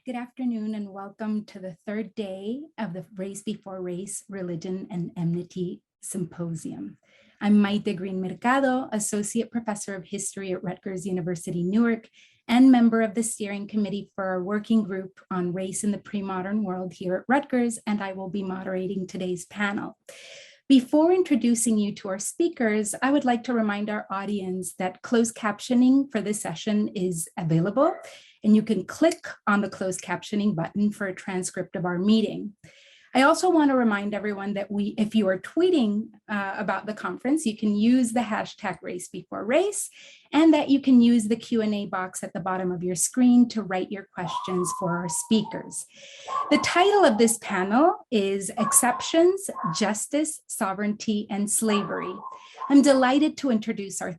Good afternoon and welcome to the third day of the RaceB4Race Religion and Enmity Symposium. I'm Mayte Green-Mercado, Associate Professor of History at Rutgers University, Newark, and member of the steering committee for our working group on race in the pre-modern world here at Rutgers, and I will be moderating today's panel. Before introducing you to our speakers, I would like to remind our audience that closed captioning for this session is available, and you can click on the closed captioning button for a transcript of our meeting. I also want to remind everyone that if you are tweeting about the conference, you can use the hashtag RaceB4Race, and that you can use the Q&A box at the bottom of your screen to write your questions for our speakers. The title of this panel is Exceptions, Justice, Sovereignty, and Slavery. I'm delighted to introduce our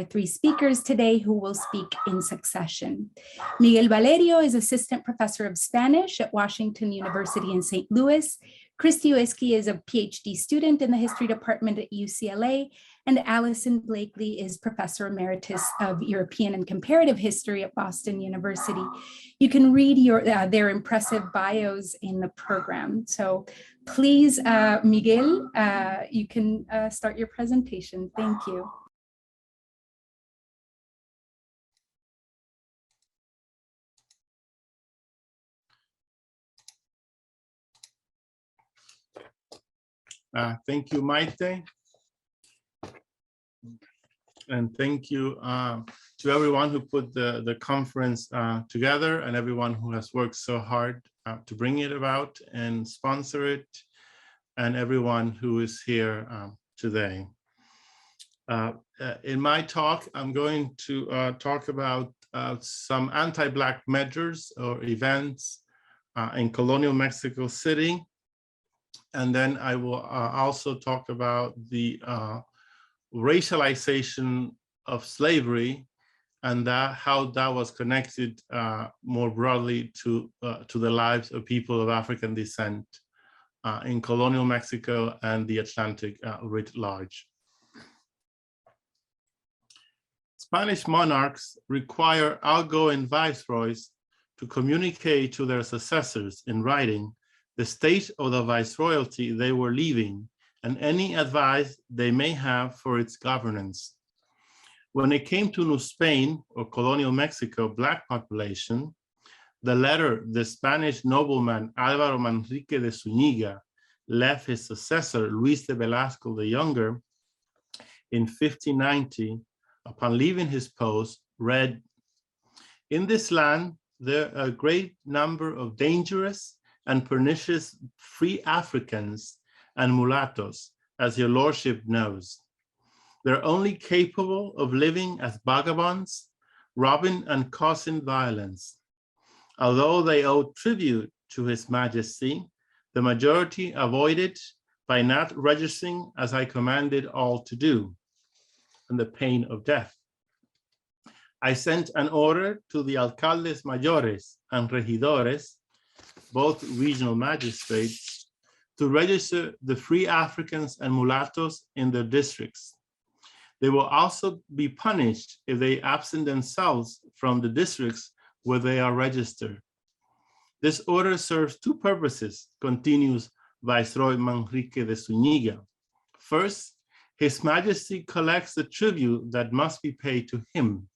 three speakers today who will speak in succession. Valerio is Assistant Professor of Spanish at Washington University in St. Louis. Cristi Whiskey is a PhD student in the History Department at UCLA, and Allison Blakely is Professor Emeritus of European and Comparative History at Boston University. You can read their impressive bios in the program. So please, Miguel, you can start your presentation. Thank you. Thank you, Mayte. And thank you to everyone who put the conference together and everyone who has worked so hard to bring it about and sponsor it, and everyone who is here today. In my talk, I'm going to talk about some anti-Black measures or events in colonial Mexico City. And then I will also talk about the racialization of slavery and how that was connected more broadly to the lives of people of African descent in colonial Mexico and the Atlantic writ large. Spanish monarchs require outgoing viceroys to communicate to their successors in writing the state of the viceroyalty they were leaving and any advice they may have for its governance. When it came to New Spain or colonial Mexico Black population, the letter the Spanish nobleman Álvaro Manrique de Zúñiga left his successor Luis de Velasco the Younger in 1590 upon leaving his post read, "In this land there are a great number of dangerous and pernicious free Africans and mulattoes, as your lordship knows. They're only capable of living as vagabonds, robbing and causing violence. Although they owe tribute to His Majesty, the majority avoid it by not registering as I commanded all to do, on the pain of death. I sent an order to the alcaldes mayores and regidores, both regional magistrates, to register the free Africans and mulattoes in their districts. They will also be punished if they absent themselves from the districts where they are registered. This order serves two purposes," continues Viceroy Manrique de Zúñiga. "First, His Majesty collects the tribute that must be paid to him.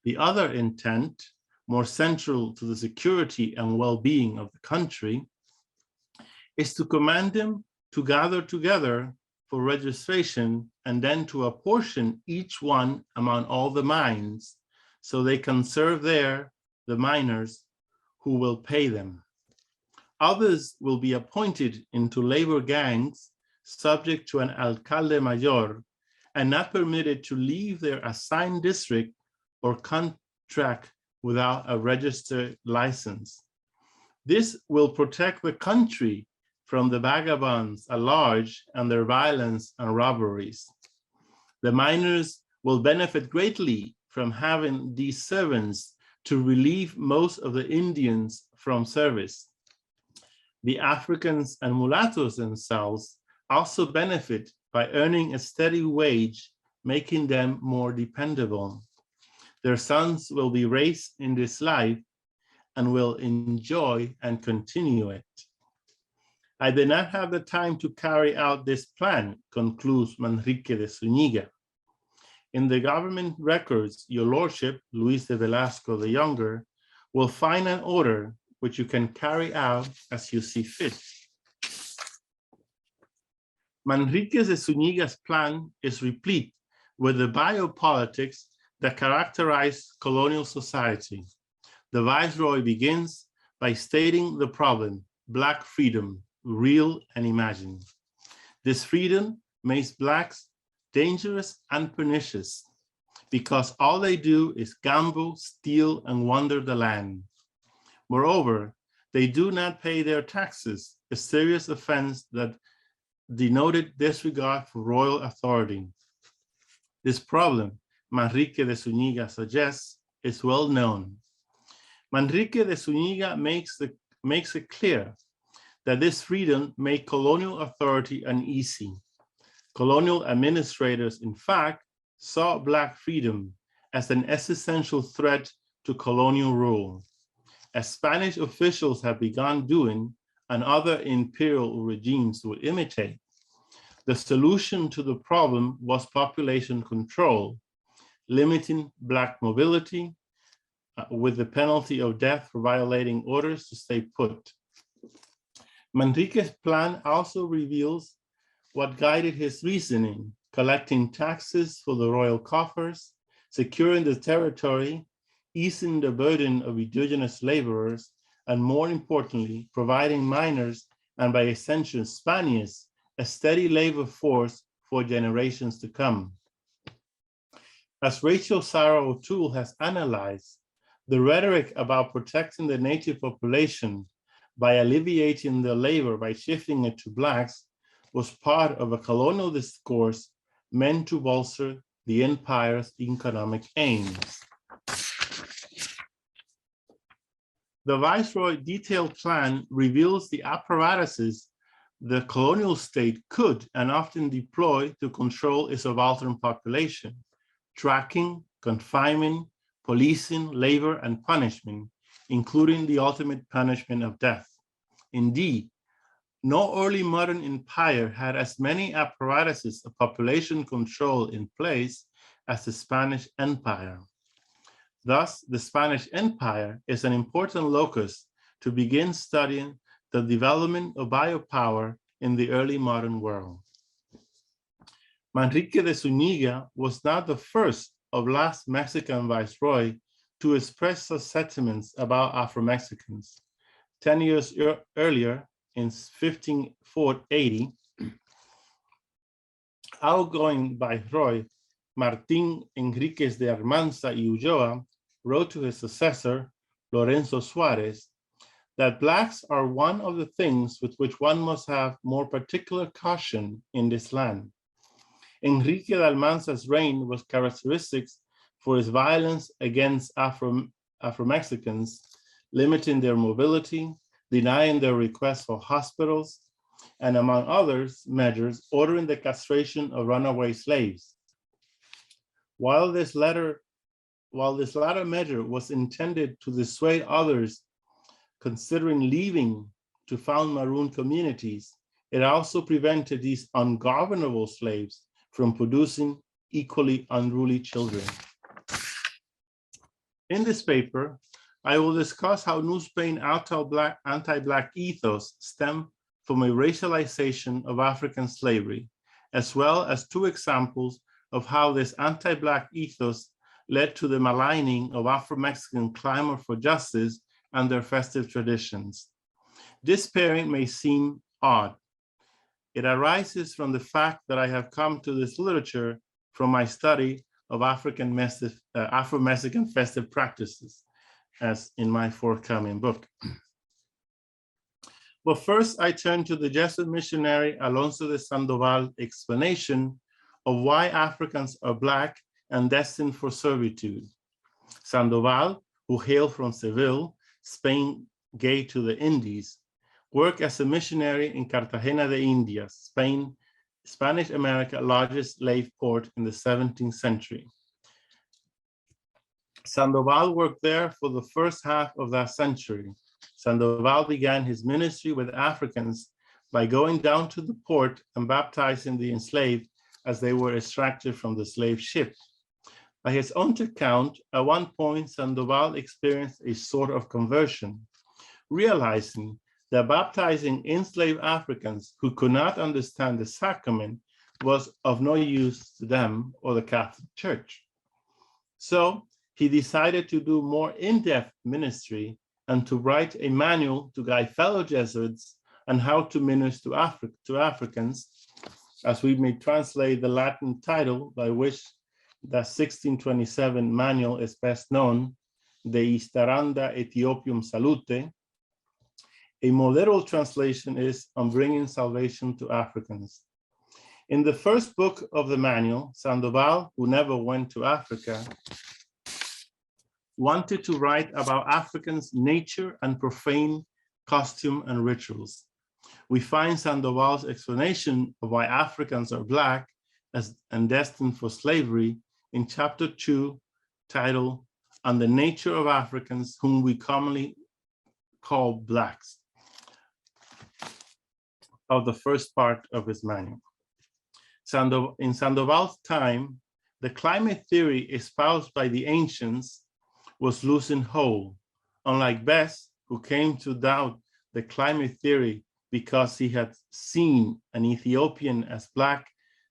The other intent, more central to the security and well-being of the country, is to command them to gather together for registration and then to apportion each one among all the mines so they can serve there the miners who will pay them. Others will be appointed into labor gangs subject to an alcalde mayor and not permitted to leave their assigned district or contract without a registered license. This will protect the country from the vagabonds at large and their violence and robberies. The miners will benefit greatly from having these servants to relieve most of the Indians from service. The Africans and mulattoes themselves also benefit by earning a steady wage, making them more dependable. Their sons will be raised in this life and will enjoy and continue it. I did not have the time to carry out this plan, concludes Manrique de Zúñiga. In the government records, your lordship, Luis de Velasco the Younger, will find an order which you can carry out as you see fit. Manrique de Zúñiga's plan is replete with the biopolitics that characterize colonial society. The Viceroy begins by stating the problem: Black freedom, real and imagined. This freedom makes Blacks dangerous and pernicious because all they do is gamble, steal, and wander the land. Moreover, they do not pay their taxes, a serious offense that denoted disregard for royal authority. This problem, Manrique de Zúñiga suggests, is well known. Manrique de Zúñiga makes it clear that this freedom made colonial authority uneasy. Colonial administrators, in fact, saw Black freedom as an existential threat to colonial rule. As Spanish officials have begun doing, and other imperial regimes would imitate, the solution to the problem was population control, limiting Black mobility with the penalty of death for violating orders to stay put. Manrique's plan also reveals what guided his reasoning: collecting taxes for the royal coffers, securing the territory, easing the burden of indigenous laborers, and more importantly, providing miners and by extension Spaniards a steady labor force for generations to come. As Rachel Sarah O'Toole has analyzed, the rhetoric about protecting the native population by alleviating the labor by shifting it to Blacks was part of a colonial discourse meant to bolster the empire's economic aims. The Viceroy detailed plan reveals the apparatuses the colonial state could and often deploy to control its subaltern population: tracking, confinement, policing, labor, and punishment, including the ultimate punishment of death. Indeed, no early modern empire had as many apparatuses of population control in place as the Spanish Empire. Thus, the Spanish Empire is an important locus to begin studying the development of biopower in the early modern world. Manrique de Zúñiga was not the first of last Mexican viceroy to express such sentiments about Afro-Mexicans. 10 years earlier, in 1580, outgoing viceroy Martín Enríquez de Almanza y Ulloa wrote to his successor, Lorenzo Suárez, that Blacks are one of the things with which one must have more particular caution in this land. Enrique de Almanza's reign was characteristic for his violence against Afro-Mexicans, limiting their mobility, denying their requests for hospitals, and among others measures, ordering the castration of runaway slaves. While this latter measure was intended to dissuade others considering leaving to found maroon communities, it also prevented these ungovernable slaves from producing equally unruly children. In this paper, I will discuss how New Spain anti-Black ethos stemmed from a racialization of African slavery, as well as two examples of how this anti-Black ethos led to the maligning of Afro-Mexican clamor for justice and their festive traditions. This pairing may seem odd. It arises from the fact that I have come to this literature from my study of Afro-Mexican festive practices, as in my forthcoming book. But first, I turn to the Jesuit missionary Alonso de Sandoval's explanation of why Africans are Black and destined for servitude. Sandoval, who hailed from Seville, Spain gave to the Indies, worked as a missionary in Cartagena de Indias, Spain, Spanish America's largest slave port in the 17th century. Sandoval worked there for the first half of that century. Sandoval began his ministry with Africans by going down to the port and baptizing the enslaved as they were extracted from the slave ship. By his own account, at one point, Sandoval experienced a sort of conversion, realizing that baptizing enslaved Africans who could not understand the sacrament was of no use to them or the Catholic Church. So he decided to do more in-depth ministry and to write a manual to guide fellow Jesuits on how to minister to Africans, as we may translate the Latin title by which the 1627 manual is best known, De Istaranda Ethiopium Salute. A more literal translation is On Bringing Salvation to Africans. In the first book of the manual, Sandoval, who never went to Africa, wanted to write about Africans' nature and profane costume and rituals. We find Sandoval's explanation of why Africans are Black and destined for slavery in chapter 2, titled On the Nature of Africans, whom we commonly call Blacks, of the first part of his manual. In Sandoval's time, the climate theory espoused by the ancients was loose and whole, unlike Bess, who came to doubt the climate theory because he had seen an Ethiopian as Black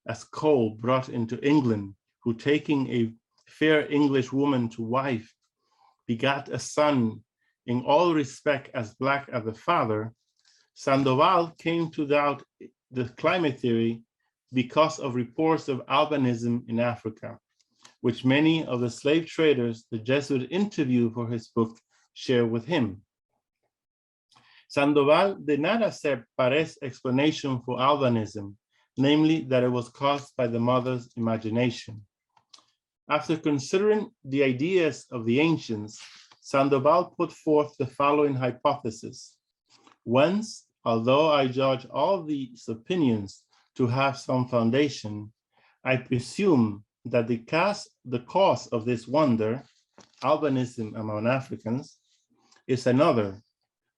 as coal brought into England, who, taking a fair English woman to wife, begat a son in all respect as Black as the father. Sandoval came to doubt the climate theory because of reports of albinism in Africa, which many of the slave traders the Jesuit interviewed for his book share with him. Sandoval did not accept Paret's explanation for albinism, namely that it was caused by the mother's imagination. After considering the ideas of the ancients, Sandoval put forth the following hypothesis. Whence, although I judge all these opinions to have some foundation, I presume that the cause of this wonder, albinism among Africans, is another.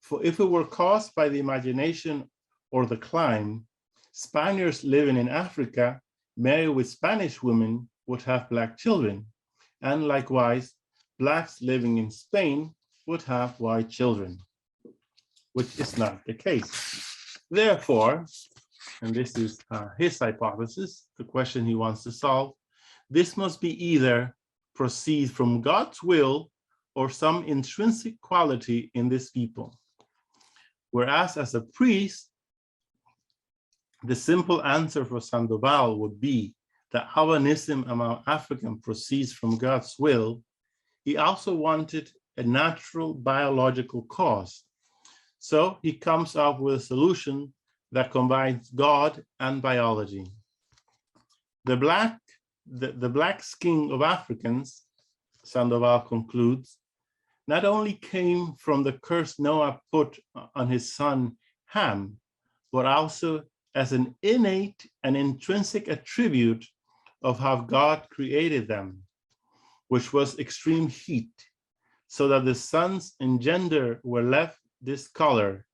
For if it were caused by the imagination or the clime, Spaniards living in Africa married with Spanish women would have Black children, and likewise, Blacks living in Spain would have white children, which is not the case. Therefore, and this is his hypothesis, the question he wants to solve, this must be either proceed from God's will or some intrinsic quality in this people. Whereas as a priest, the simple answer for Sandoval would be that albinism among Africans proceeds from God's will. He also wanted a natural biological cause. So he comes up with a solution that combines God and biology. The black skin of Africans, Sandoval concludes, not only came from the curse Noah put on his son Ham, but also as an innate and intrinsic attribute of how God created them, which was extreme heat, so that the sons engendered were left this color,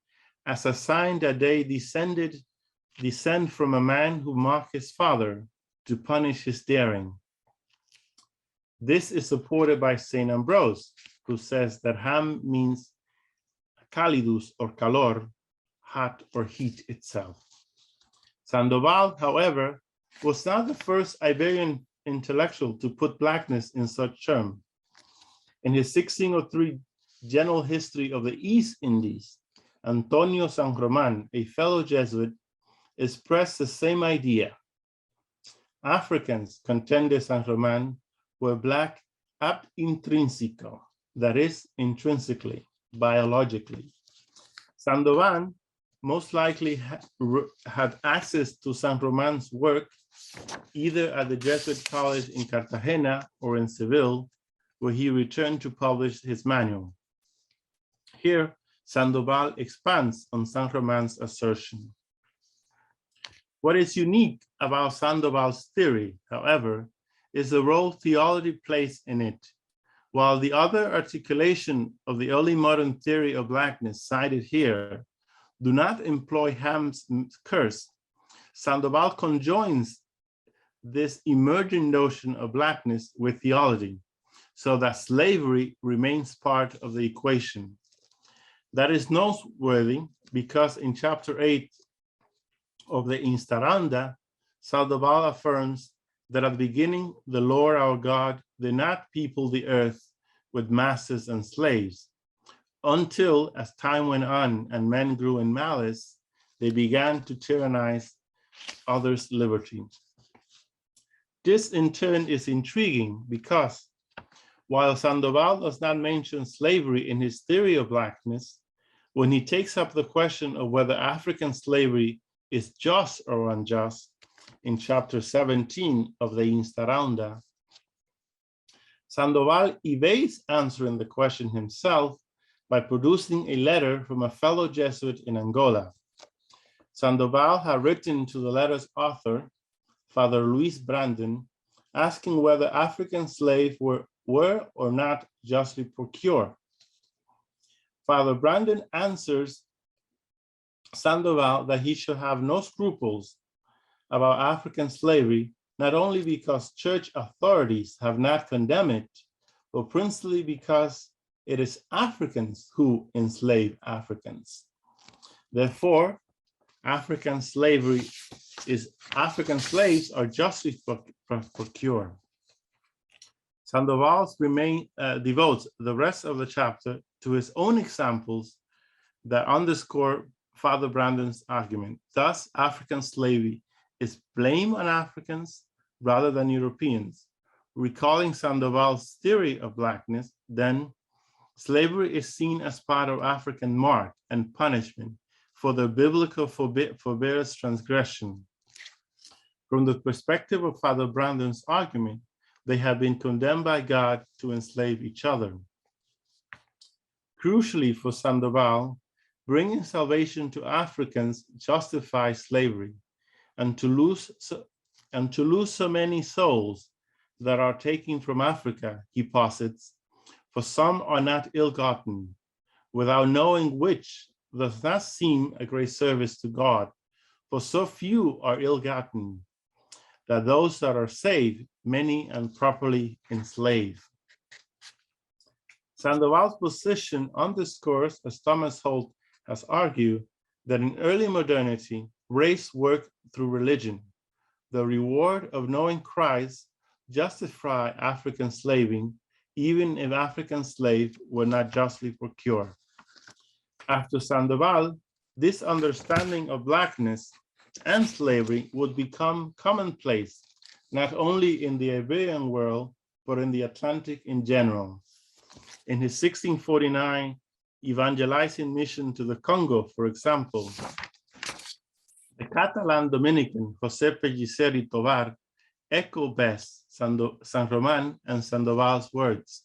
as a sign that they descend from a man who mocked his father to punish his daring. This is supported by Saint Ambrose, who says that Ham means calidus or calor, hot or heat itself. Sandoval, however, was not the first Iberian intellectual to put Blackness in such terms. In his 1603 General History of the East Indies, Antonio San Roman, a fellow Jesuit, expressed the same idea. Africans, contended San Roman, were Black ab intrínseco, that is, intrinsically, biologically. Sandoval most likely had access to San Roman's work either at the Jesuit College in Cartagena or in Seville, where he returned to publish his manual. Here, Sandoval expands on San Roman's assertion. What is unique about Sandoval's theory, however, is the role theology plays in it, While the other articulation of the early modern theory of blackness cited here do not employ Ham's curse, Sandoval conjoins this emerging notion of blackness with theology, so that slavery remains part of the equation. That is noteworthy because in chapter 8 of the Instauranda, Sandoval affirms that at the beginning, the Lord our God did not people the earth with masters and slaves, until as time went on and men grew in malice, they began to tyrannize others' liberty. This in turn is intriguing because while Sandoval does not mention slavery in his theory of blackness, when he takes up the question of whether African slavery is just or unjust in chapter 17 of the Instauranda, Sandoval evades answering the question himself by producing a letter from a fellow Jesuit in Angola. Sandoval had written to the letter's author, Father Luis Brandon, asking whether African slaves were or not justly procured. Father Brandon answers Sandoval that he should have no scruples about African slavery, not only because church authorities have not condemned it, but principally because it is Africans who enslave Africans. Therefore, African slaves are justly procured. Sandoval devotes the rest of the chapter to his own examples that underscore Father Brandon's argument. Thus, African slavery is blame on Africans rather than Europeans. Recalling Sandoval's theory of blackness, then, slavery is seen as part of African mark and punishment for the biblical forbearance transgression. From the perspective of Father Brandon's argument, they have been condemned by God to enslave each other. Crucially for Sandoval, bringing salvation to Africans justifies slavery, and to lose so many souls that are taken from Africa, he posits, for some are not ill-gotten, without knowing which does not seem a great service to God, for so few are ill-gotten, that those that are saved, many and properly enslaved. Sandoval's position underscores, as Thomas Holt has argued, that in early modernity, race worked through religion. The reward of knowing Christ justified African slaving, even if African slaves were not justly procured. After Sandoval, this understanding of blackness and slavery would become commonplace, not only in the Iberian world, but in the Atlantic in general. In his 1649 evangelizing mission to the Congo, for example, the Catalan Dominican José Pellicer y Tovar echo best San Roman and Sandoval's words.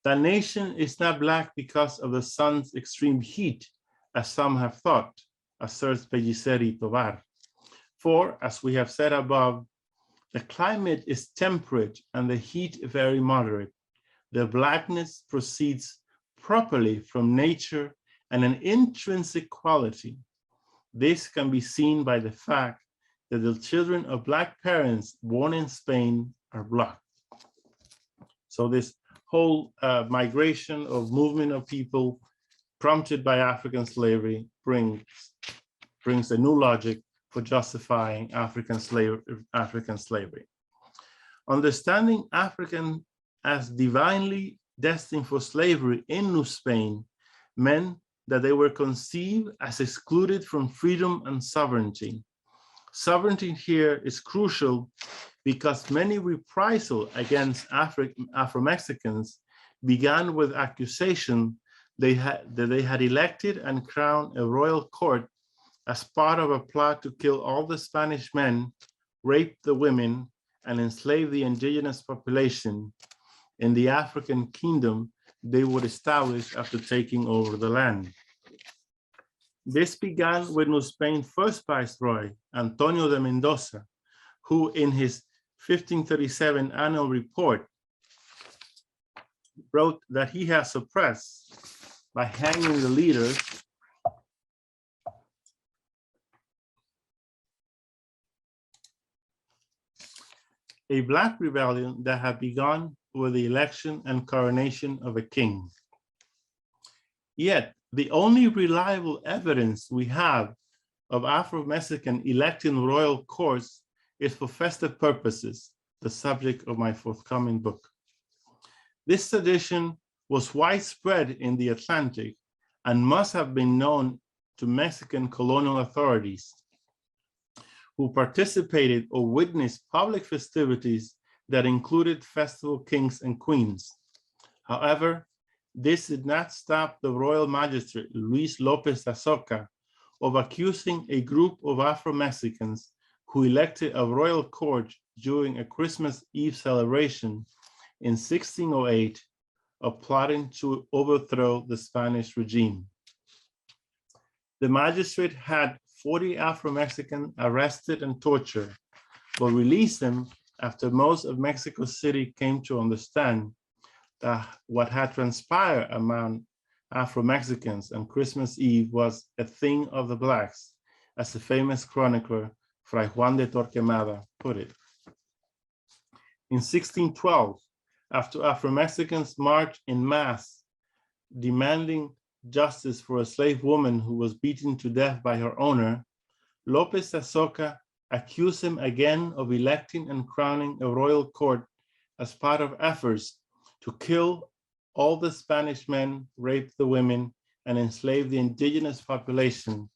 The nation is not black because of the sun's extreme heat, as some have thought, asserts Pellicer y Tovar. For, as we have said above, the climate is temperate and the heat very moderate. The blackness proceeds properly from nature and an intrinsic quality. This can be seen by the fact that the children of black parents born in Spain are black. So this whole migration of movement of people prompted by African slavery brings a new logic for justifying African slavery. Understanding African as divinely destined for slavery in New Spain meant that they were conceived as excluded from freedom and sovereignty. Sovereignty here is crucial because many reprisals against Afro-Mexicans began with accusation that they had elected and crowned a royal court as part of a plot to kill all the Spanish men, rape the women, and enslave the indigenous population in the African kingdom they would establish after taking over the land. This began with New Spain's first viceroy, Antonio de Mendoza, who in his 1537 annual report wrote that he has suppressed by hanging the leaders a Black rebellion that had begun with the election and coronation of a king. Yet, the only reliable evidence we have of Afro-Mexican electing royal courts is for festive purposes, the subject of my forthcoming book. This tradition was widespread in the Atlantic and must have been known to Mexican colonial authorities who participated or witnessed public festivities that included festival kings and queens. However, this did not stop the royal magistrate, Luis Lopez Azoka, of accusing a group of Afro-Mexicans who elected a royal court during a Christmas Eve celebration in 1608 of plotting to overthrow the Spanish regime. The magistrate had 40 Afro-Mexicans arrested and tortured, but released them after most of Mexico City came to understand that what had transpired among Afro-Mexicans on Christmas Eve was a thing of the Blacks, as the famous chronicler Fray Juan de Torquemada put it. In 1612, after Afro-Mexicans marched en masse, demanding justice for a slave woman who was beaten to death by her owner, Lopez Azoka accused him again of electing and crowning a royal court as part of efforts to kill all the Spanish men, rape the women, and enslave the indigenous population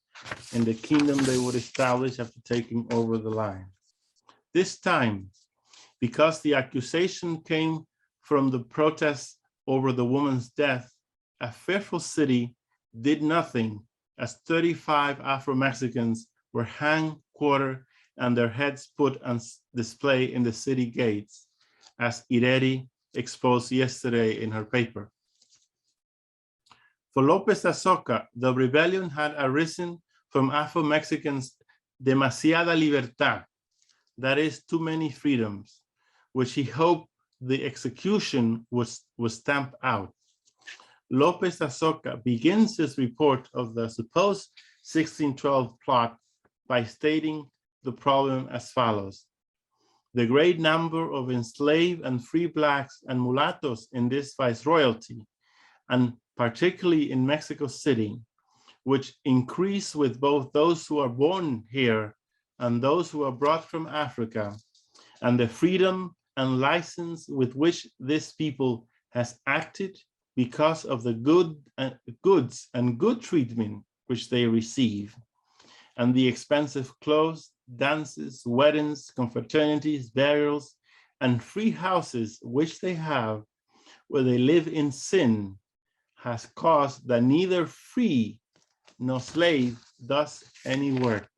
in the kingdom they would establish after taking over the land. This time, because the accusation came from the protests over the woman's death, a fearful city did nothing as 35 Afro-Mexicans were hanged, quartered, and their heads put on display in the city gates, as Ireri exposed yesterday in her paper. For Lopez Azoka, the rebellion had arisen from Afro-Mexicans' demasiada libertad, that is, too many freedoms, which he hoped the execution would stamp out. Lopez Azoka begins his report of the supposed 1612 plot by stating the problem as follows. The great number of enslaved and free Blacks and mulattoes in this viceroyalty, and particularly in Mexico City, which increase with both those who are born here and those who are brought from Africa, and the freedom and license with which this people has acted because of the goods and good treatment which they receive, and the expensive clothes, dances, weddings, confraternities, burials, and free houses which they have, where they live in sin, has caused that neither free nor slave does any work.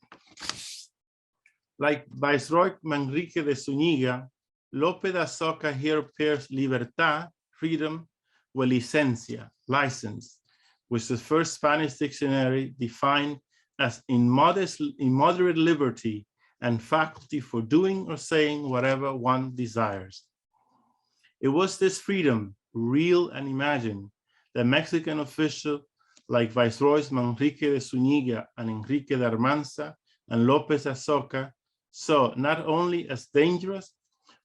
Like Viceroy Manrique de Zúñiga, López Azoka here pairs libertad, freedom, with licencia, license, which the first Spanish dictionary defined as immoderate liberty and faculty for doing or saying whatever one desires. It was this freedom, real and imagined, that Mexican officials like Viceroys Manrique de Zúñiga and Enrique de Armanza and López Azoka saw not only as dangerous,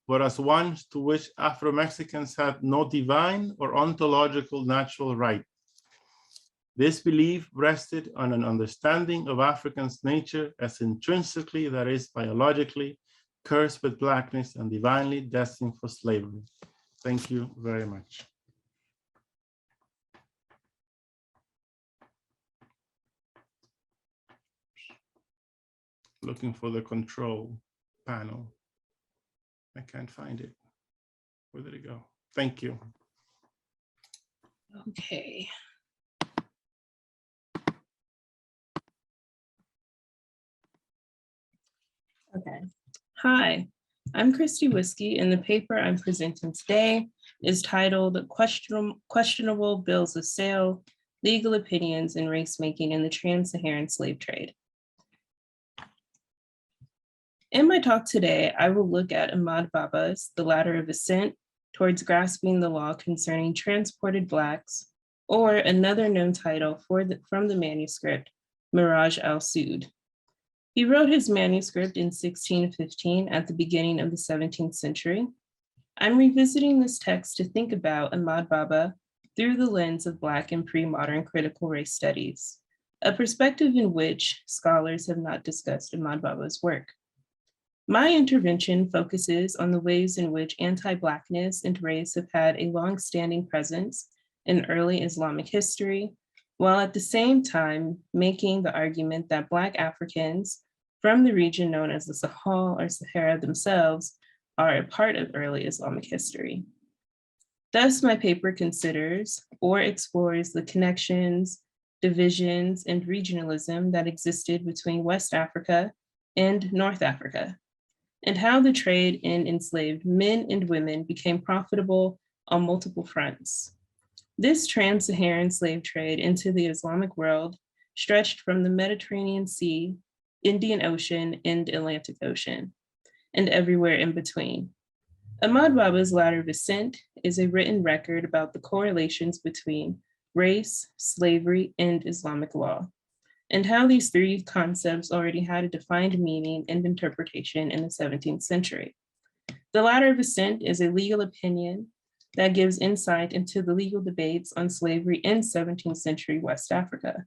but as ones to which Afro-Mexicans had no divine or ontological natural right. This belief rested on an understanding of Africans' nature as intrinsically, that is, biologically, cursed with blackness and divinely destined for slavery. Thank you very much. Looking for the control panel. I can't find it. Where did it go? Thank you. Okay. Okay. Hi, I'm Cristi Whiskey, and the paper I'm presenting today is titled Questionable Bills of Sale, Legal Opinions in Race Making in the Trans-Saharan Slave Trade. In my talk today, I will look at Ahmad Baba's The Ladder of Ascent, towards grasping the law concerning transported Blacks, or another known title from the manuscript, Miraj al-Sud. He wrote his manuscript in 1615 at the beginning of the 17th century. I'm revisiting this text to think about Ahmad Baba through the lens of Black and pre-modern critical race studies, a perspective in which scholars have not discussed Ahmad Baba's work. My intervention focuses on the ways in which anti-Blackness and race have had a long-standing presence in early Islamic history, while at the same time making the argument that Black Africans from the region known as the Sahel or Sahara themselves are a part of early Islamic history. Thus, my paper considers or explores the connections, divisions, and regionalism that existed between West Africa and North Africa, and how the trade in enslaved men and women became profitable on multiple fronts. This trans-Saharan slave trade into the Islamic world stretched from the Mediterranean Sea, Indian Ocean, and Atlantic Ocean, and everywhere in between. Ahmad Baba's Ladder of Ascent is a written record about the correlations between race, slavery, and Islamic law, and how these three concepts already had a defined meaning and interpretation in the 17th century. The Ladder of Ascent is a legal opinion that gives insight into the legal debates on slavery in 17th century West Africa.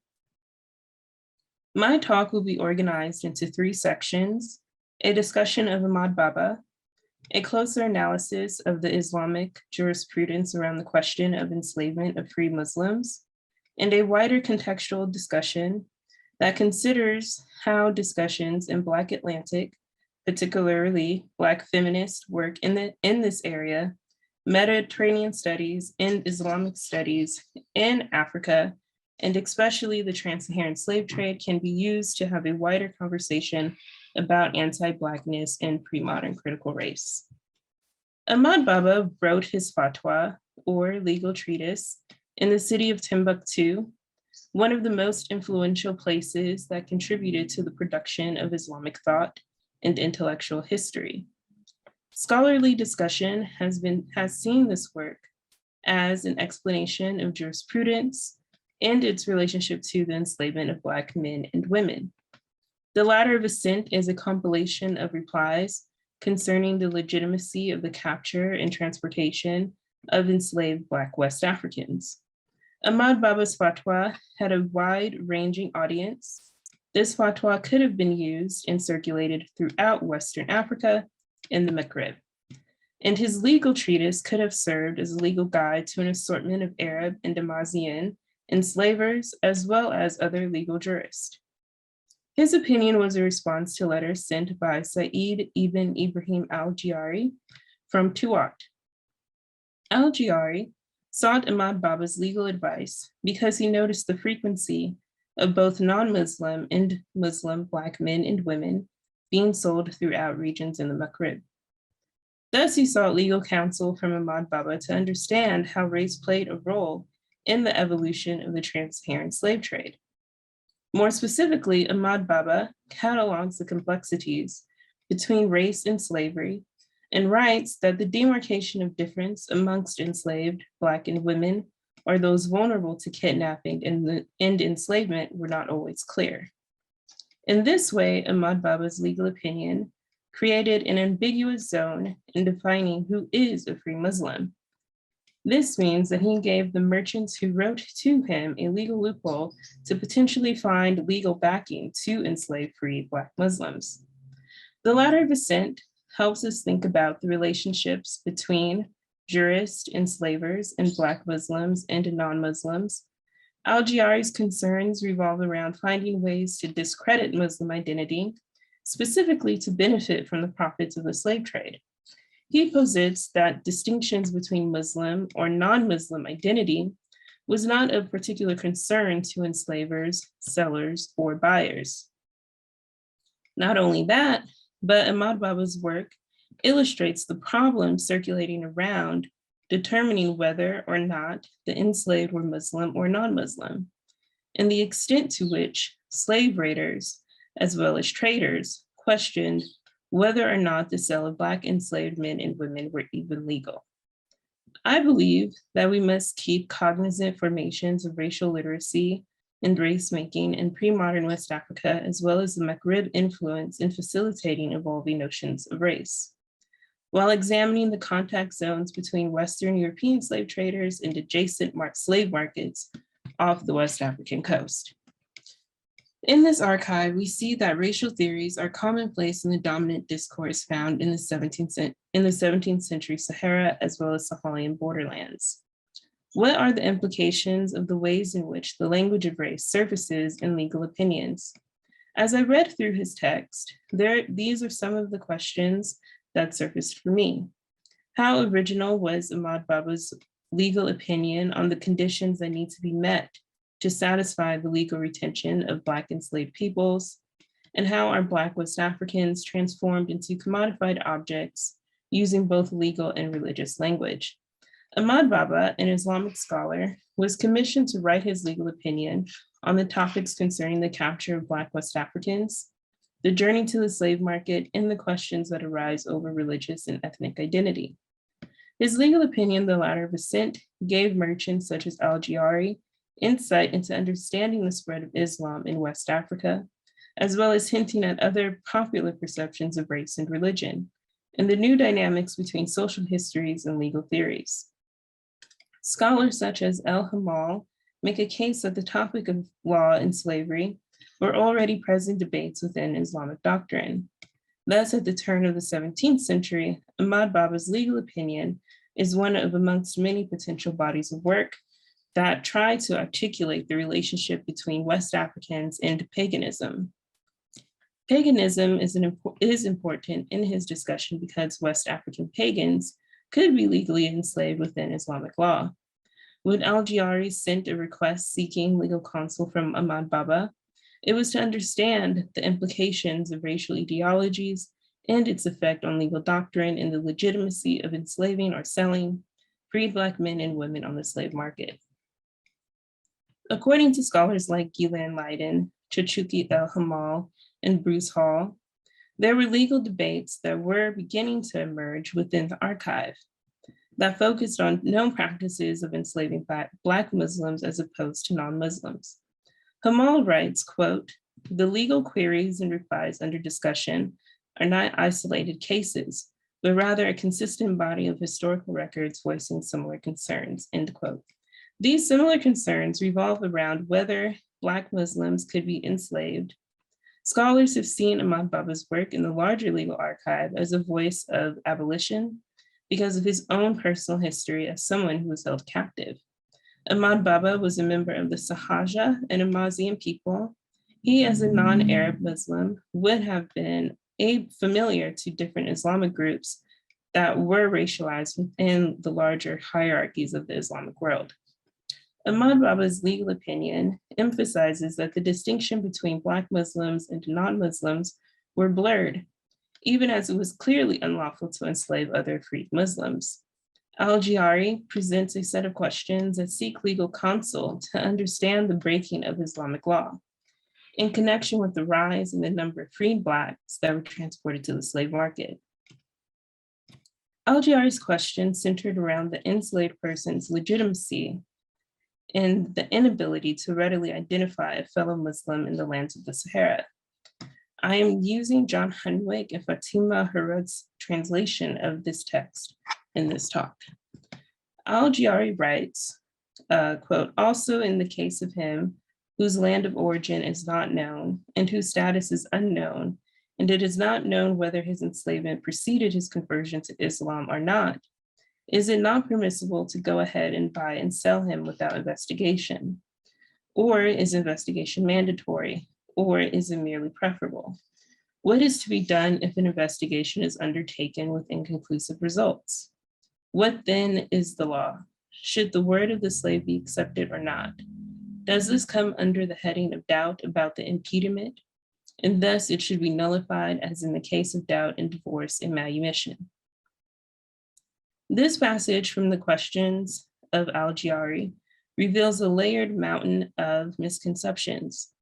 My talk will be organized into 3 sections: a discussion of Ahmad Baba, a closer analysis of the Islamic jurisprudence around the question of enslavement of free Muslims, and a wider contextual discussion that considers how discussions in Black Atlantic, particularly Black feminist work in this area, Mediterranean studies, and Islamic studies in Africa, and especially the trans-Saharan slave trade, can be used to have a wider conversation about anti-Blackness and pre-modern critical race. Ahmad Baba wrote his fatwa, or legal treatise, in the city of Timbuktu, one of the most influential places that contributed to the production of Islamic thought and intellectual history. Scholarly discussion has seen this work as an explanation of jurisprudence and its relationship to the enslavement of Black men and women. The Ladder of Ascent is a compilation of replies concerning the legitimacy of the capture and transportation of enslaved Black West Africans. Ahmad Baba's fatwa had a wide-ranging audience. This fatwa could have been used and circulated throughout Western Africa and the Maghreb. And his legal treatise could have served as a legal guide to an assortment of Arab and Damazian enslavers, as well as other legal jurists. His opinion was a response to letters sent by Said ibn Ibrahim al-Jiyari from Tuat. Al-Jiyari sought Ahmad Baba's legal advice because he noticed the frequency of both non-Muslim and Muslim Black men and women being sold throughout regions in the Maghreb. Thus, he sought legal counsel from Ahmad Baba to understand how race played a role in the evolution of the trans-Saharan slave trade. More specifically, Ahmad Baba catalogs the complexities between race and slavery and writes that the demarcation of difference amongst enslaved Black and women or those vulnerable to kidnapping and enslavement were not always clear. In this way, Ahmad Baba's legal opinion created an ambiguous zone in defining who is a free Muslim. This means that he gave the merchants who wrote to him a legal loophole to potentially find legal backing to enslave free Black Muslims. The Ladder of Ascent helps us think about the relationships between jurists, enslavers, and Black Muslims and non-Muslims. Al-Jiyari's concerns revolve around finding ways to discredit Muslim identity, specifically to benefit from the profits of the slave trade. He posits that distinctions between Muslim or non-Muslim identity was not of particular concern to enslavers, sellers, or buyers. Not only that, but Ahmad Baba's work illustrates the problems circulating around determining whether or not the enslaved were Muslim or non-Muslim, and the extent to which slave raiders, as well as traders, questioned whether or not the sale of Black enslaved men and women were even legal. I believe that we must keep cognizant formations of racial literacy and race making in pre-modern West Africa, as well as the Maghreb influence in facilitating evolving notions of race. While examining the contact zones between Western European slave traders and adjacent slave markets off the West African coast. In this archive, we see that racial theories are commonplace in the dominant discourse found in the 17th century Sahara, as well as Sahelian borderlands. What are the implications of the ways in which the language of race surfaces in legal opinions? As I read through his text, these are some of the questions that surfaced for me. How original was Ahmad Baba's legal opinion on the conditions that need to be met to satisfy the legal retention of Black enslaved peoples? And how are Black West Africans transformed into commodified objects using both legal and religious language? Ahmad Baba, an Islamic scholar, was commissioned to write his legal opinion on the topics concerning the capture of Black West Africans, the journey to the slave market, and the questions that arise over religious and ethnic identity. His legal opinion, The Ladder of Ascent, gave merchants such as Al-Jiyari insight into understanding the spread of Islam in West Africa, as well as hinting at other popular perceptions of race and religion, and the new dynamics between social histories and legal theories. Scholars such as El Hamal make a case that the topic of law and slavery were already present debates within Islamic doctrine. Thus, at the turn of the 17th century, Ahmad Baba's legal opinion is one of amongst many potential bodies of work that try to articulate the relationship between West Africans and paganism. Paganism is important in his discussion because West African pagans could be legally enslaved within Islamic law. When Al-Jiyari sent a request seeking legal counsel from Ahmad Baba, it was to understand the implications of racial ideologies and its effect on legal doctrine and the legitimacy of enslaving or selling freed Black men and women on the slave market. According to scholars like Ghislaine Leiden, Chichuki El Hamal, and Bruce Hall, there were legal debates that were beginning to emerge within the archive that focused on known practices of enslaving Black Muslims as opposed to non-Muslims. Hamal writes, quote, "The legal queries and replies under discussion are not isolated cases, but rather a consistent body of historical records voicing similar concerns," end quote. These similar concerns revolve around whether Black Muslims could be enslaved. Scholars have seen Ahmad Baba's work in the larger legal archive as a voice of abolition because of his own personal history as someone who was held captive. Ahmad Baba was a member of the Sahaja and Amazian people. He, as a non-Arab Muslim, would have been familiar to different Islamic groups that were racialized within the larger hierarchies of the Islamic world. Ahmad Baba's legal opinion emphasizes that the distinction between Black Muslims and non-Muslims were blurred, even as it was clearly unlawful to enslave other freed Muslims. Al-Jiyari presents a set of questions that seek legal counsel to understand the breaking of Islamic law in connection with the rise in the number of freed Blacks that were transported to the slave market. Al-Jiyari's question centered around the enslaved person's legitimacy and the inability to readily identify a fellow Muslim in the lands of the Sahara. I am using John Hunwick and Fatima Harrod's translation of this text in this talk. Al-Jiyari writes, quote, "Also in the case of him whose land of origin is not known and whose status is unknown, and it is not known whether his enslavement preceded his conversion to Islam or not, is it not permissible to go ahead and buy and sell him without investigation? Or is investigation mandatory? Or is it merely preferable? What is to be done if an investigation is undertaken with inconclusive results? What then is the law? Should the word of the slave be accepted or not? Does this come under the heading of doubt about the impediment? And thus it should be nullified as in the case of doubt in divorce and manumission." This passage from the questions of Al-Jiyari reveals a layered mountain of misconceptions.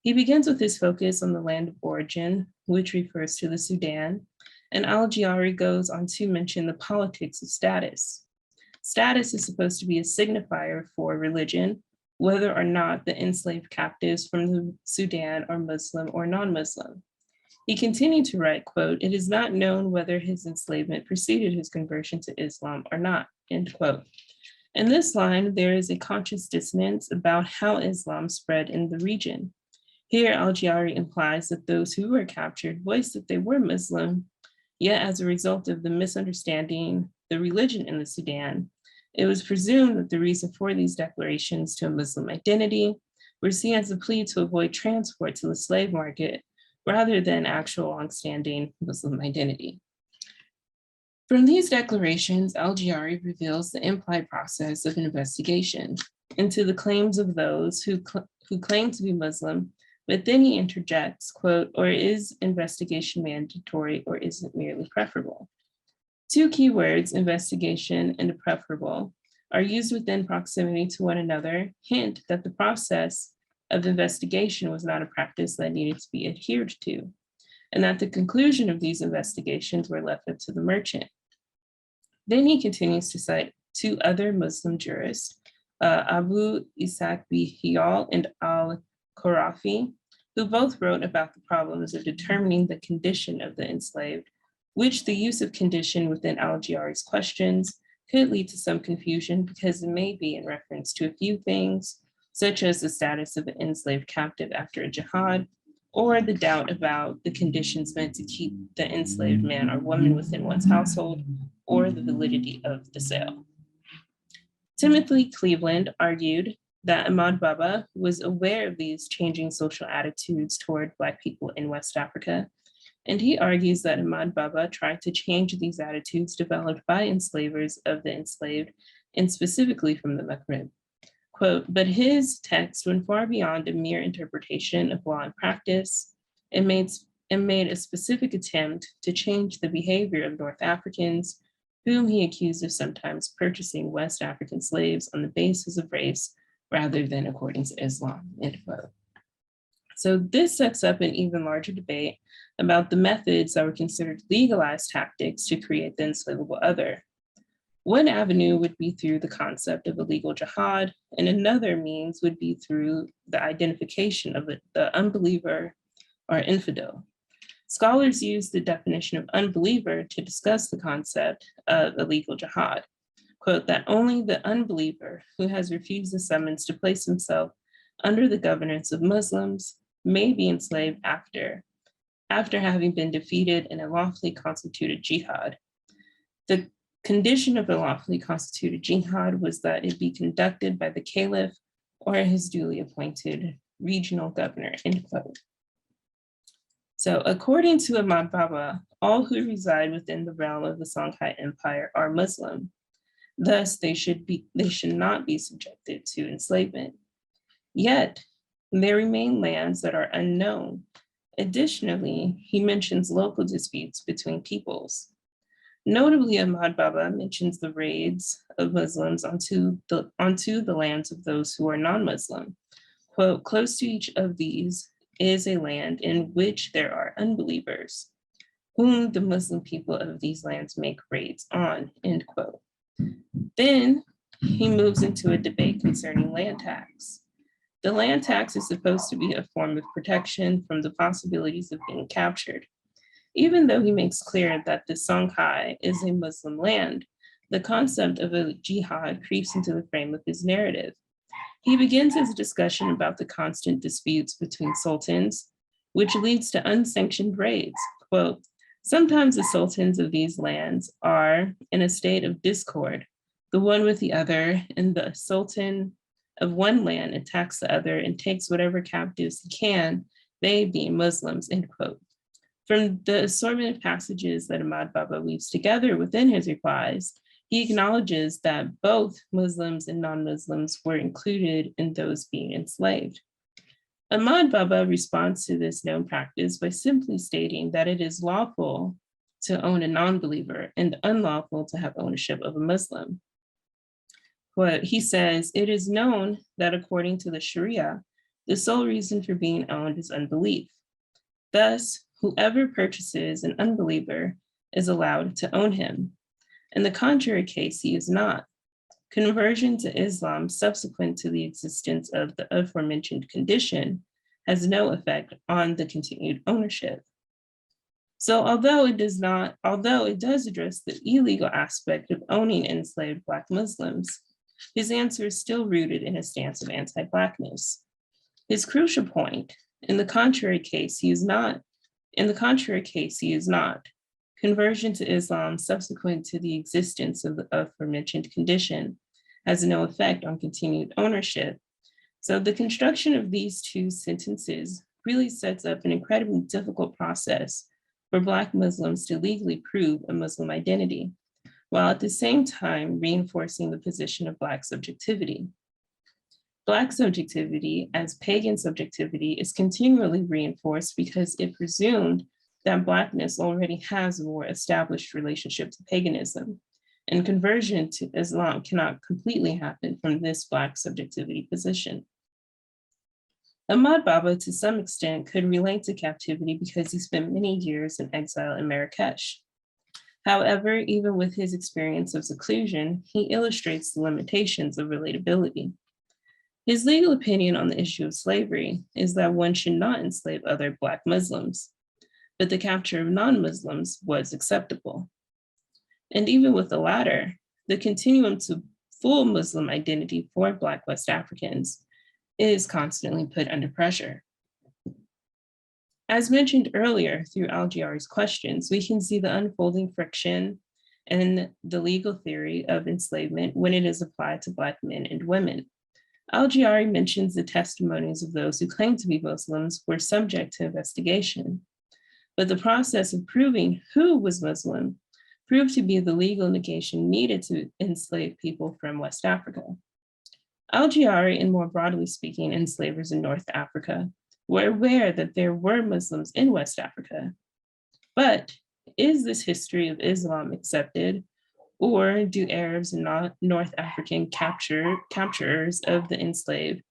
He begins with his focus on the land of origin, which refers to the Sudan, and Al-Jiyari goes on to mention the politics of status. Status is supposed to be a signifier for religion, whether or not the enslaved captives from the Sudan are Muslim or non-Muslim. He continued to write, quote, "It is not known whether his enslavement preceded his conversion to Islam or not," end quote. In this line, there is a conscious dissonance about how Islam spread in the region. Here, Al-Jari implies that those who were captured voiced that they were Muslim, yet as a result of the misunderstanding the religion in the Sudan, it was presumed that the reason for these declarations to a Muslim identity were seen as a plea to avoid transport to the slave market rather than actual longstanding Muslim identity. From these declarations, Al-Jari reveals the implied process of an investigation into the claims of those who claim to be Muslim, but then he interjects, quote, "or is investigation mandatory or is it merely preferable?" Two keywords, investigation and preferable, are used within proximity to one another, hint that the process of investigation was not a practice that needed to be adhered to, and that the conclusion of these investigations were left up to the merchant. Then he continues to cite two other Muslim jurists, Abu Ishaq Bihiyal and al-Khurafi, who both wrote about the problems of determining the condition of the enslaved, which the use of condition within Al-Jari's questions could lead to some confusion because it may be in reference to a few things, such as the status of an enslaved captive after a jihad, or the doubt about the conditions meant to keep the enslaved man or woman within one's household, or the validity of the sale. Timothy Cleveland argued that Ahmad Baba was aware of these changing social attitudes toward Black people in West Africa, and he argues that Ahmad Baba tried to change these attitudes developed by enslavers of the enslaved, and specifically from the Maghreb. Quote, "But his text went far beyond a mere interpretation of law and practice, and made a specific attempt to change the behavior of North Africans, whom he accused of sometimes purchasing West African slaves on the basis of race rather than according to Islam," end quote. So this sets up an even larger debate about the methods that were considered legalized tactics to create the enslavable other. One avenue would be through the concept of illegal jihad, and another means would be through the identification of the unbeliever or infidel. Scholars use the definition of unbeliever to discuss the concept of illegal jihad. Quote, "that only the unbeliever who has refused the summons to place himself under the governance of Muslims may be enslaved after having been defeated in a lawfully constituted jihad. The condition of a lawfully constituted jihad was that it be conducted by the caliph or his duly appointed regional governor," end quote. So according to Ahmad Baba, all who reside within the realm of the Songhai Empire are Muslim. Thus, they should not be subjected to enslavement. Yet, there remain lands that are unknown. Additionally, he mentions local disputes between peoples. Notably, Ahmad Baba mentions the raids of Muslims onto the lands of those who are non-Muslim. Quote, "close to each of these is a land in which there are unbelievers, whom the Muslim people of these lands make raids on," end quote. Then he moves into a debate concerning land tax. The land tax is supposed to be a form of protection from the possibilities of being captured. Even though he makes clear that the Songhai is a Muslim land, the concept of a jihad creeps into the frame of his narrative. He begins his discussion about the constant disputes between sultans, which leads to unsanctioned raids. Quote, "sometimes the sultans of these lands are in a state of discord, the one with the other, and the sultan of one land attacks the other and takes whatever captives he can, they being Muslims," end quote. From the assortment of passages that Ahmad Baba weaves together within his replies, he acknowledges that both Muslims and non-Muslims were included in those being enslaved. Ahmad Baba responds to this known practice by simply stating that it is lawful to own a non-believer and unlawful to have ownership of a Muslim. But he says, "it is known that according to the Sharia, the sole reason for being owned is unbelief. Thus, whoever purchases an unbeliever is allowed to own him. In the contrary case, he is not. conversion to Islam subsequent to the existence of the aforementioned condition has no effect on the continued ownership. So although it does address the illegal aspect of owning enslaved Black Muslims, his answer is still rooted in a stance of anti-blackness. His crucial point, in the contrary case, he is not. Conversion to Islam subsequent to the existence of the aforementioned condition has no effect on continued ownership. So the construction of these two sentences really sets up an incredibly difficult process for Black Muslims to legally prove a Muslim identity, while at the same time reinforcing the position of Black subjectivity. Black subjectivity as pagan subjectivity is continually reinforced because it presumed that Blackness already has a more established relationship to paganism, and conversion to Islam cannot completely happen from this Black subjectivity position. Ahmad Baba, to some extent, could relate to captivity because he spent many years in exile in Marrakesh. However, even with his experience of seclusion, he illustrates the limitations of relatability. His legal opinion on the issue of slavery is that one should not enslave other Black Muslims, but the capture of non-Muslims was acceptable. And even with the latter, the continuum to full Muslim identity for Black West Africans is constantly put under pressure. As mentioned earlier through Al-Jiyari's questions, we can see the unfolding friction in the legal theory of enslavement when it is applied to Black men and women. Al-Jiyari mentions the testimonies of those who claim to be Muslims were subject to investigation, but the process of proving who was Muslim proved to be the legal negation needed to enslave people from West Africa. Al-Jiyari, and more broadly speaking, enslavers in North Africa, were aware that there were Muslims in West Africa. But is this history of Islam accepted, or do Arabs and North African capturers of the enslaved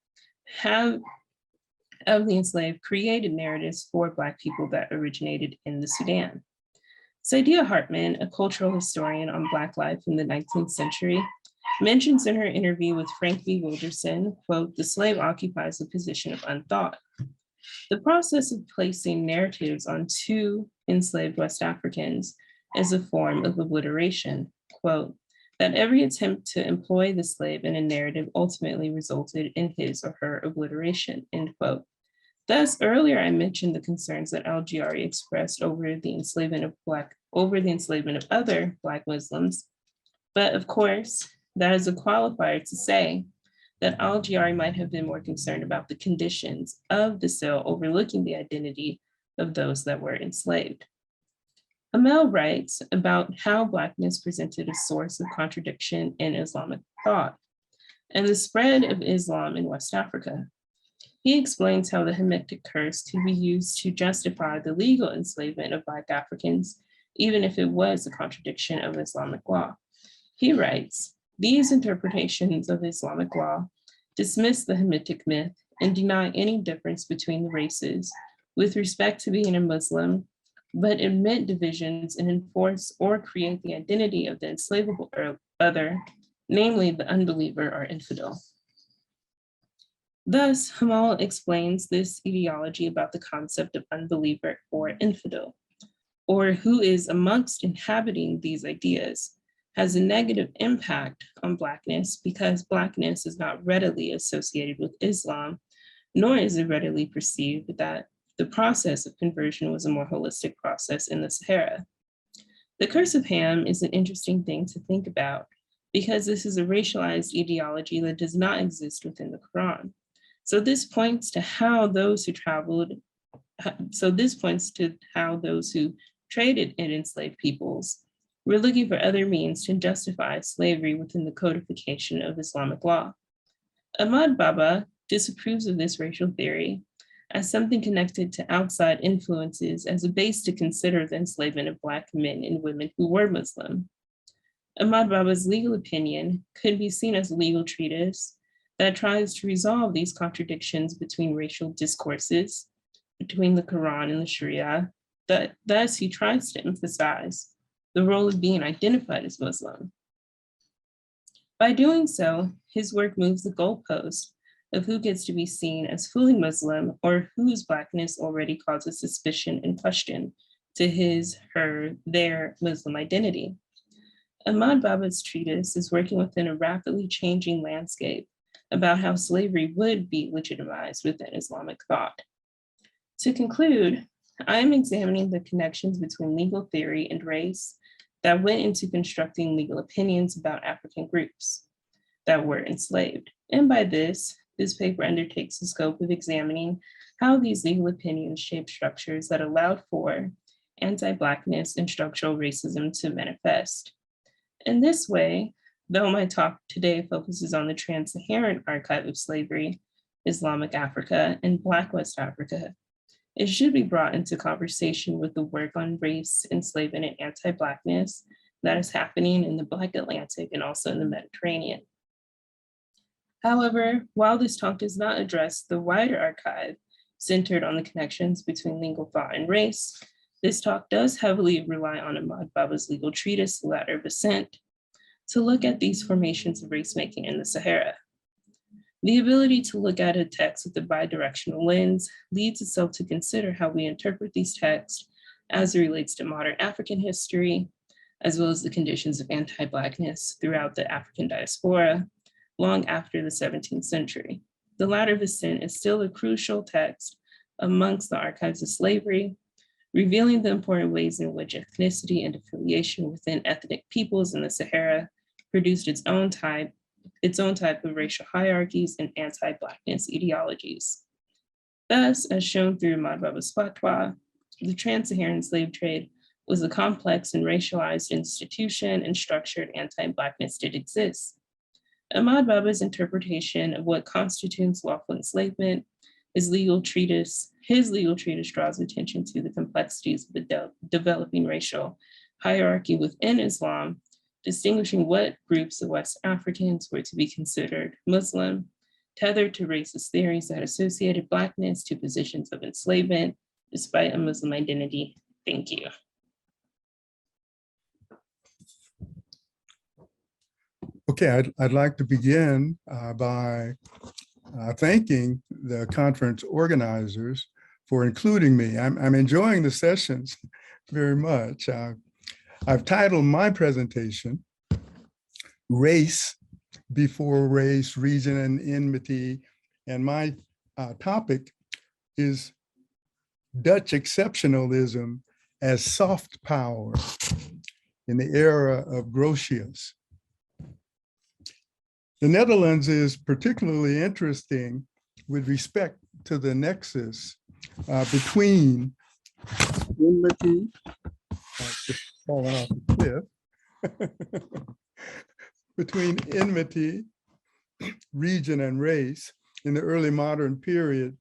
created narratives for Black people that originated in the Sudan? Saidiya Hartman, a cultural historian on Black life in the 19th century, mentions in her interview with Frank V. Wilderson, quote, "The slave occupies a position of unthought." The process of placing narratives on two enslaved West Africans is a form of obliteration, quote, "that every attempt to employ the slave in a narrative ultimately resulted in his or her obliteration," end quote. Thus, earlier I mentioned the concerns that Al-Jiyari expressed over the enslavement of other Black Muslims. But of course, that is a qualifier to say that Al-Jiyari might have been more concerned about the conditions of the cell overlooking the identity of those that were enslaved. Amel writes about how Blackness presented a source of contradiction in Islamic thought and the spread of Islam in West Africa. He explains how the Hamitic curse could be used to justify the legal enslavement of Black Africans, even if it was a contradiction of Islamic law. He writes, "These interpretations of Islamic law dismiss the Hamitic myth and deny any difference between the races with respect to being a Muslim, but admit divisions and enforce or create the identity of the enslavable other, namely the unbeliever or infidel." Thus, Hamal explains this ideology about the concept of unbeliever or infidel, or who is amongst inhabiting these ideas, has a negative impact on Blackness because Blackness is not readily associated with Islam, nor is it readily perceived that the process of conversion was a more holistic process in the Sahara. The curse of Ham is an interesting thing to think about because this is a racialized ideology that does not exist within the Quran. So this points to how those who traded and enslaved peoples were looking for other means to justify slavery within the codification of Islamic law. Ahmad Baba disapproves of this racial theory as something connected to outside influences as a base to consider the enslavement of Black men and women who were Muslim. Ahmad Baba's legal opinion could be seen as a legal treatise that tries to resolve these contradictions between racial discourses, between the Quran and the Sharia. Thus, he tries to emphasize the role of being identified as Muslim. By doing so, his work moves the goalpost of who gets to be seen as fully Muslim or whose Blackness already causes suspicion and question to his, her, their Muslim identity. Ahmad Baba's treatise is working within a rapidly changing landscape about how slavery would be legitimized within Islamic thought. To conclude, I am examining the connections between legal theory and race that went into constructing legal opinions about African groups that were enslaved. And by this paper undertakes the scope of examining how these legal opinions shape structures that allowed for anti-Blackness and structural racism to manifest. In this way, though my talk today focuses on the trans-Saharan archive of slavery, Islamic Africa, and Black West Africa, it should be brought into conversation with the work on race, enslavement, and anti-Blackness that is happening in the Black Atlantic and also in the Mediterranean. However, while this talk does not address the wider archive centered on the connections between legal thought and race, this talk does heavily rely on Ahmad Baba's legal treatise, The Ladder of Ascent, to look at these formations of race-making in the Sahara. The ability to look at a text with a bidirectional lens leads itself to consider how we interpret these texts as it relates to modern African history, as well as the conditions of anti-Blackness throughout the African diaspora, long after the 17th century. The Ladder of Ascent is still a crucial text amongst the archives of slavery, revealing the important ways in which ethnicity and affiliation within ethnic peoples in the Sahara produced its own type of racial hierarchies and anti-Blackness ideologies. Thus, as shown through Ahmad Baba's fatwa, the trans-Saharan slave trade was a complex and racialized institution, and structured anti-Blackness did exist. Ahmad Baba's interpretation of what constitutes lawful enslavement, his legal treatise draws attention to the complexities of the developing racial hierarchy within Islam, distinguishing what groups of West Africans were to be considered Muslim, tethered to racist theories that associated Blackness to positions of enslavement, despite a Muslim identity. Thank you. Okay, I'd like to begin by thanking the conference organizers for including me. I'm enjoying the sessions very much. I've titled my presentation, RaceB4Race Region and Enmity, and my topic is Dutch exceptionalism as soft power in the era of Grotius. The Netherlands is particularly interesting with respect to the nexus between enmity, just falling off the cliff, between enmity, region, and race in the early modern period.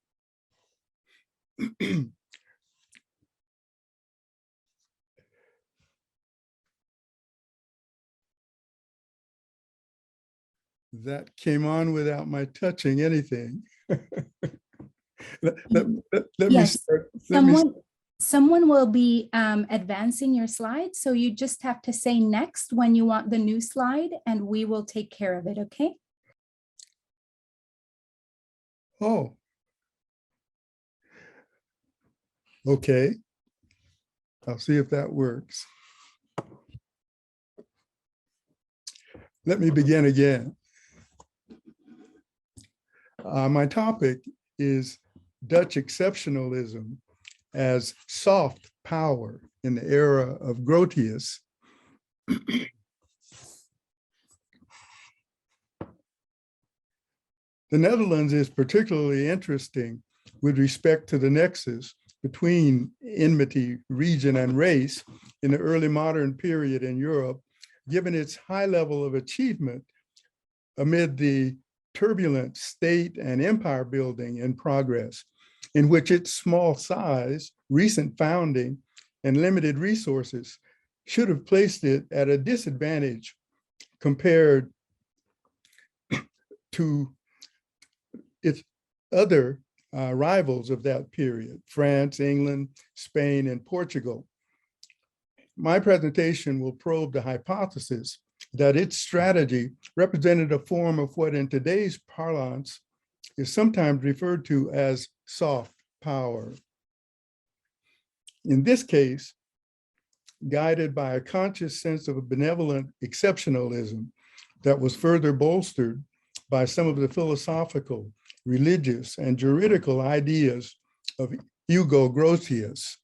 That came on without my touching anything. Let me start. Someone will be advancing your slides, so you just have to say next when you want the new slide, and we will take care of it, okay? Oh. Okay. I'll see if that works. Let me begin again. My topic is Dutch exceptionalism as soft power in the era of Grotius. The Netherlands is particularly interesting with respect to the nexus between enmity, region, and race in the early modern period in Europe, given its high level of achievement amid the turbulent state and empire building in progress, in which its small size, recent founding, and limited resources should have placed it at a disadvantage compared to its other rivals of that period, France, England, Spain, and Portugal. My presentation will probe the hypothesis that its strategy represented a form of what in today's parlance is sometimes referred to as soft power. In this case, guided by a conscious sense of a benevolent exceptionalism that was further bolstered by some of the philosophical, religious, and juridical ideas of Hugo Grotius.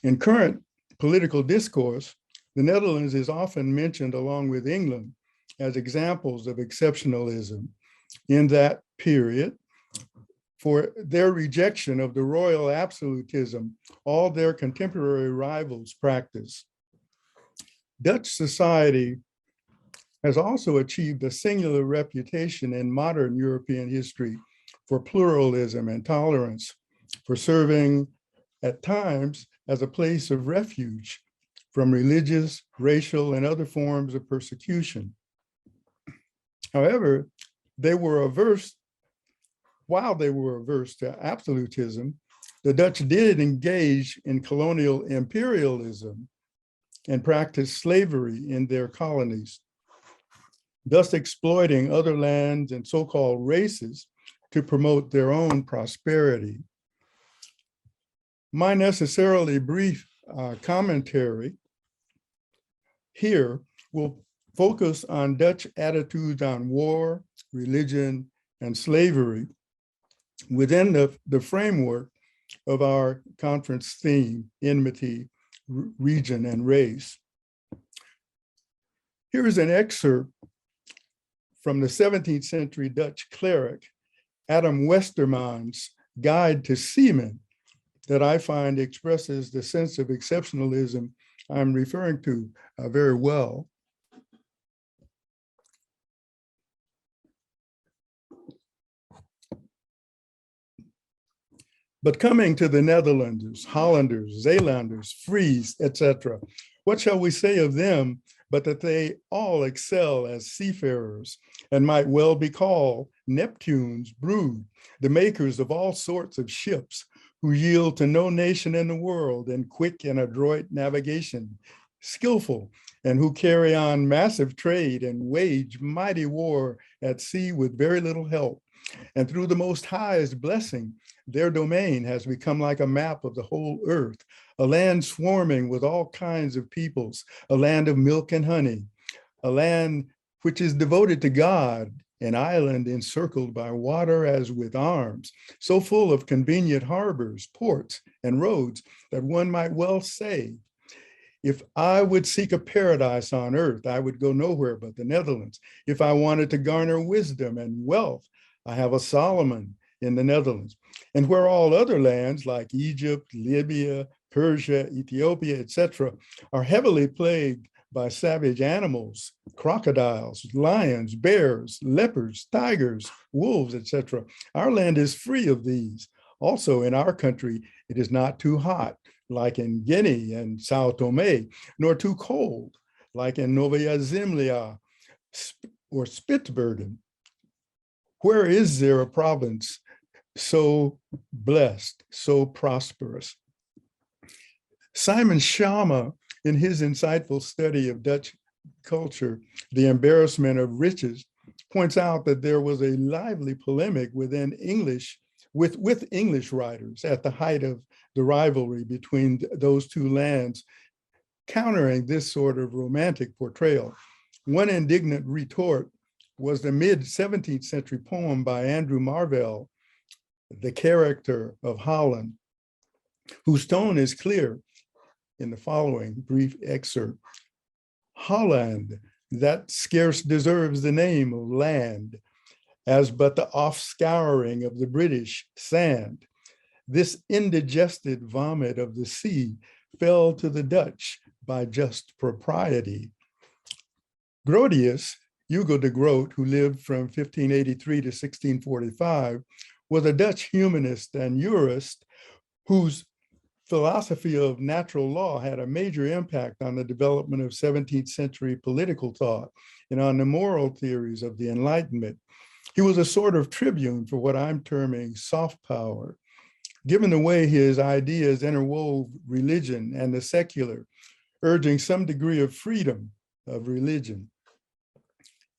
In current political discourse, the Netherlands is often mentioned along with England as examples of exceptionalism in that period for their rejection of the royal absolutism all their contemporary rivals practice. Dutch society has also achieved a singular reputation in modern European history for pluralism and tolerance, for serving at times as a place of refuge from religious, racial, and other forms of persecution. However, while they were averse to absolutism, the Dutch did engage in colonial imperialism and practiced slavery in their colonies, thus exploiting other lands and so-called races to promote their own prosperity. My necessarily brief commentary here will focus on Dutch attitudes on war, religion, and slavery within the framework of our conference theme, Enmity, Region, and Race. Here is an excerpt from the 17th century Dutch cleric, Adam Westerman's Guide to Seamen, that I find expresses the sense of exceptionalism I'm referring to very well. But coming to the Netherlanders, Hollanders, Zeelanders, Fries, etc., what shall we say of them but that they all excel as seafarers and might well be called Neptune's brood, the makers of all sorts of ships who yield to no nation in the world in quick and adroit navigation, skillful, and who carry on massive trade and wage mighty war at sea with very little help. And through the Most High's blessing, their domain has become like a map of the whole earth, a land swarming with all kinds of peoples, a land of milk and honey, a land which is devoted to God, an island encircled by water as with arms, so full of convenient harbors, ports, and roads that one might well say, if I would seek a paradise on earth, I would go nowhere but the Netherlands. If I wanted to garner wisdom and wealth, I have a Solomon in the Netherlands. And where all other lands like Egypt, Libya, Persia, Ethiopia, etc., are heavily plagued by savage animals, crocodiles, lions, bears, leopards, tigers, wolves, etc. Our land is free of these. Also in our country, it is not too hot, like in Guinea and Sao Tome, nor too cold, like in Novaya Zemlya or Spitsbergen. Where is there a province so blessed, so prosperous? Simon Schama, in his insightful study of Dutch culture, The Embarrassment of Riches, points out that there was a lively polemic within English, with English writers at the height of the rivalry between those two lands, countering this sort of romantic portrayal. One indignant retort was the mid-17th century poem by Andrew Marvell, The Character of Holland, whose tone is clear in the following brief excerpt. Holland, that scarce deserves the name of land, as but the offscouring of the British sand. This indigested vomit of the sea fell to the Dutch by just propriety. Grotius, Hugo de Groot, who lived from 1583 to 1645, was a Dutch humanist and jurist whose philosophy of natural law had a major impact on the development of 17th century political thought and on the moral theories of the Enlightenment. He was a sort of tribune for what I'm terming soft power. Given the way his ideas interwove religion and the secular, urging some degree of freedom of religion.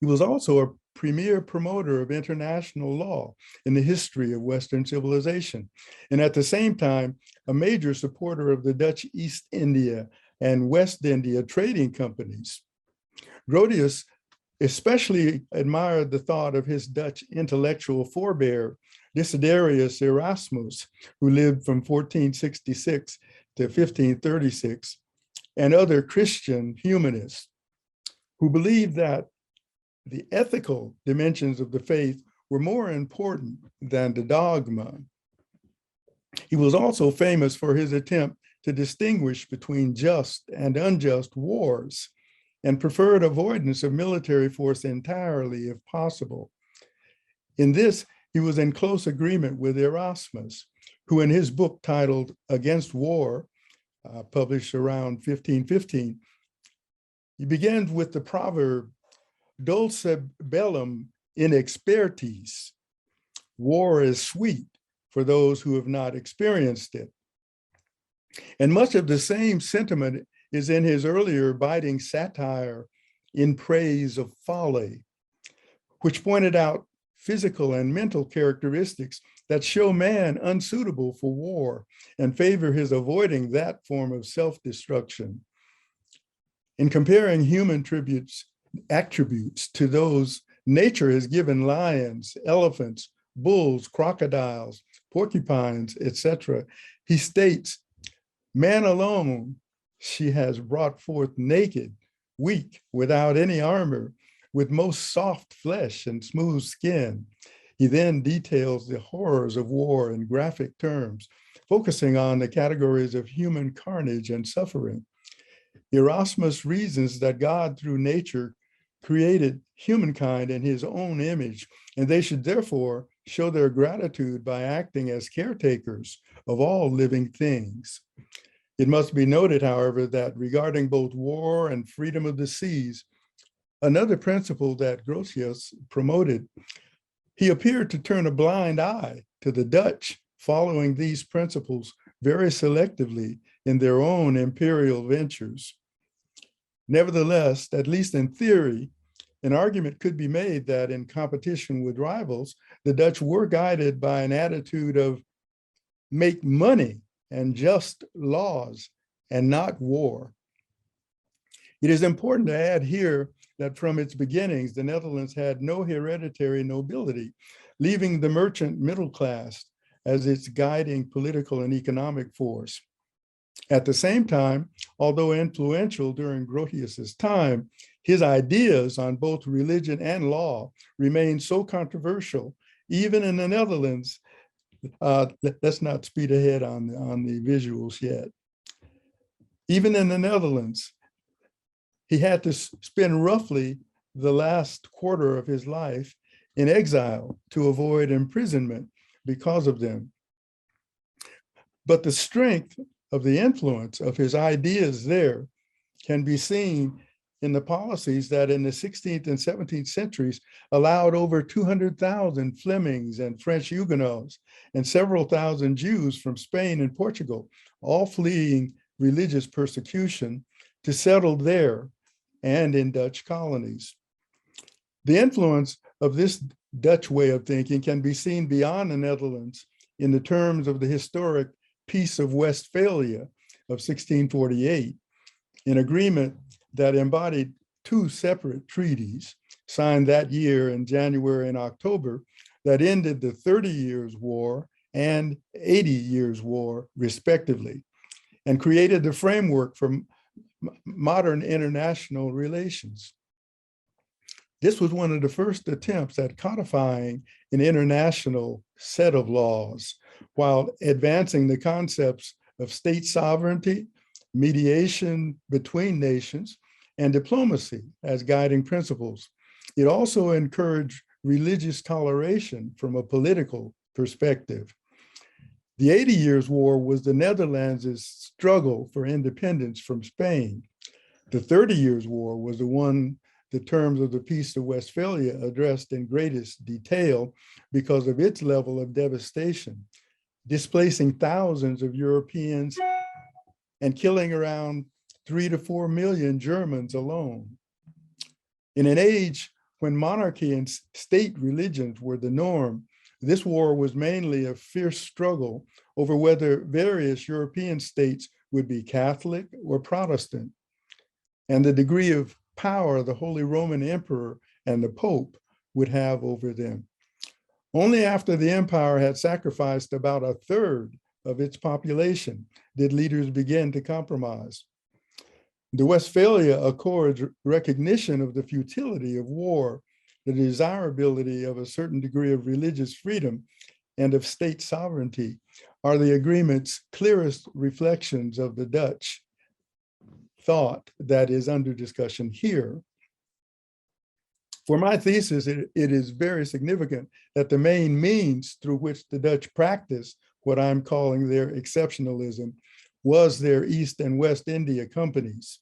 He was also a premier promoter of international law in the history of Western civilization, and at the same time, a major supporter of the Dutch East India and West India trading companies. Grotius especially admired the thought of his Dutch intellectual forebear, Desiderius Erasmus, who lived from 1466 to 1536, and other Christian humanists who believed that the ethical dimensions of the faith were more important than the dogma. He was also famous for his attempt to distinguish between just and unjust wars and preferred avoidance of military force entirely if possible. In this, he was in close agreement with Erasmus, who in his book titled Against War, published around 1515, he begins with the proverb, dulce bellum in expertis. War is sweet for those who have not experienced it. And much of the same sentiment is in his earlier biting satire In Praise of Folly, which pointed out physical and mental characteristics that show man unsuitable for war and favor his avoiding that form of self-destruction. In comparing human attributes to those nature has given lions, elephants, bulls, crocodiles, porcupines, etc., he states, man alone she has brought forth naked, weak, without any armor, with most soft flesh and smooth skin. He then details the horrors of war in graphic terms, focusing on the categories of human carnage and suffering. Erasmus reasons that God, through nature, created humankind in his own image, and they should therefore show their gratitude by acting as caretakers of all living things. It must be noted, however, that regarding both war and freedom of the seas, another principle that Grotius promoted, he appeared to turn a blind eye to the Dutch following these principles very selectively in their own imperial ventures. Nevertheless, at least in theory, an argument could be made that in competition with rivals, the Dutch were guided by an attitude of make money and just laws and not war. It is important to add here that from its beginnings, the Netherlands had no hereditary nobility, leaving the merchant middle class as its guiding political and economic force. At the same time, although influential during Grotius's time, his ideas on both religion and law remained so controversial, even in the Netherlands. Let's not speed ahead on the visuals yet. Even in the Netherlands, he had to spend roughly the last quarter of his life in exile to avoid imprisonment because of them. But the strength of the influence of his ideas there can be seen in the policies that in the 16th and 17th centuries allowed over 200,000 Flemings and French Huguenots and several thousand Jews from Spain and Portugal, all fleeing religious persecution, to settle there and in Dutch colonies. The influence of this Dutch way of thinking can be seen beyond the Netherlands in the terms of the historic Peace of Westphalia of 1648, an agreement that embodied two separate treaties signed that year in January and October that ended the 30 Years' War and 80 Years' War, respectively, and created the framework for modern international relations. This was one of the first attempts at codifying an international set of laws while advancing the concepts of state sovereignty, mediation between nations, and diplomacy as guiding principles. It also encouraged religious toleration from a political perspective. The 80 Years' War was the Netherlands' struggle for independence from Spain. The 30 Years' War was the one the terms of the Peace of Westphalia addressed in greatest detail because of its level of devastation, displacing thousands of Europeans and killing around 3 to 4 million Germans alone. In an age when monarchy and state religions were the norm, this war was mainly a fierce struggle over whether various European states would be Catholic or Protestant, and the degree of power the Holy Roman Emperor and the Pope would have over them. Only after the empire had sacrificed about a third of its population did leaders begin to compromise. The Westphalia Accords recognition of the futility of war, the desirability of a certain degree of religious freedom and of state sovereignty are the agreement's clearest reflections of the Dutch thought that is under discussion here. For my thesis, it is very significant that the main means through which the Dutch practiced what I'm calling their exceptionalism was their East and West India companies,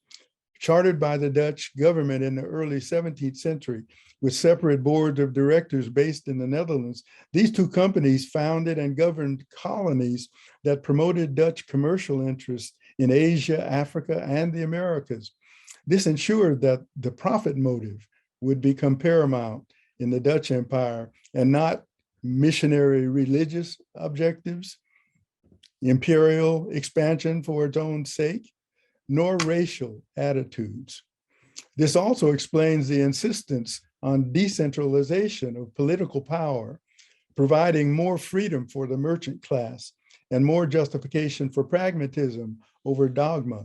chartered by the Dutch government in the early 17th century with separate boards of directors based in the Netherlands. These two companies founded and governed colonies that promoted Dutch commercial interests in Asia, Africa, and the Americas. This ensured that the profit motive would become paramount in the Dutch Empire and not missionary religious objectives, imperial expansion for its own sake, nor racial attitudes. This also explains the insistence on decentralization of political power, providing more freedom for the merchant class and more justification for pragmatism over dogma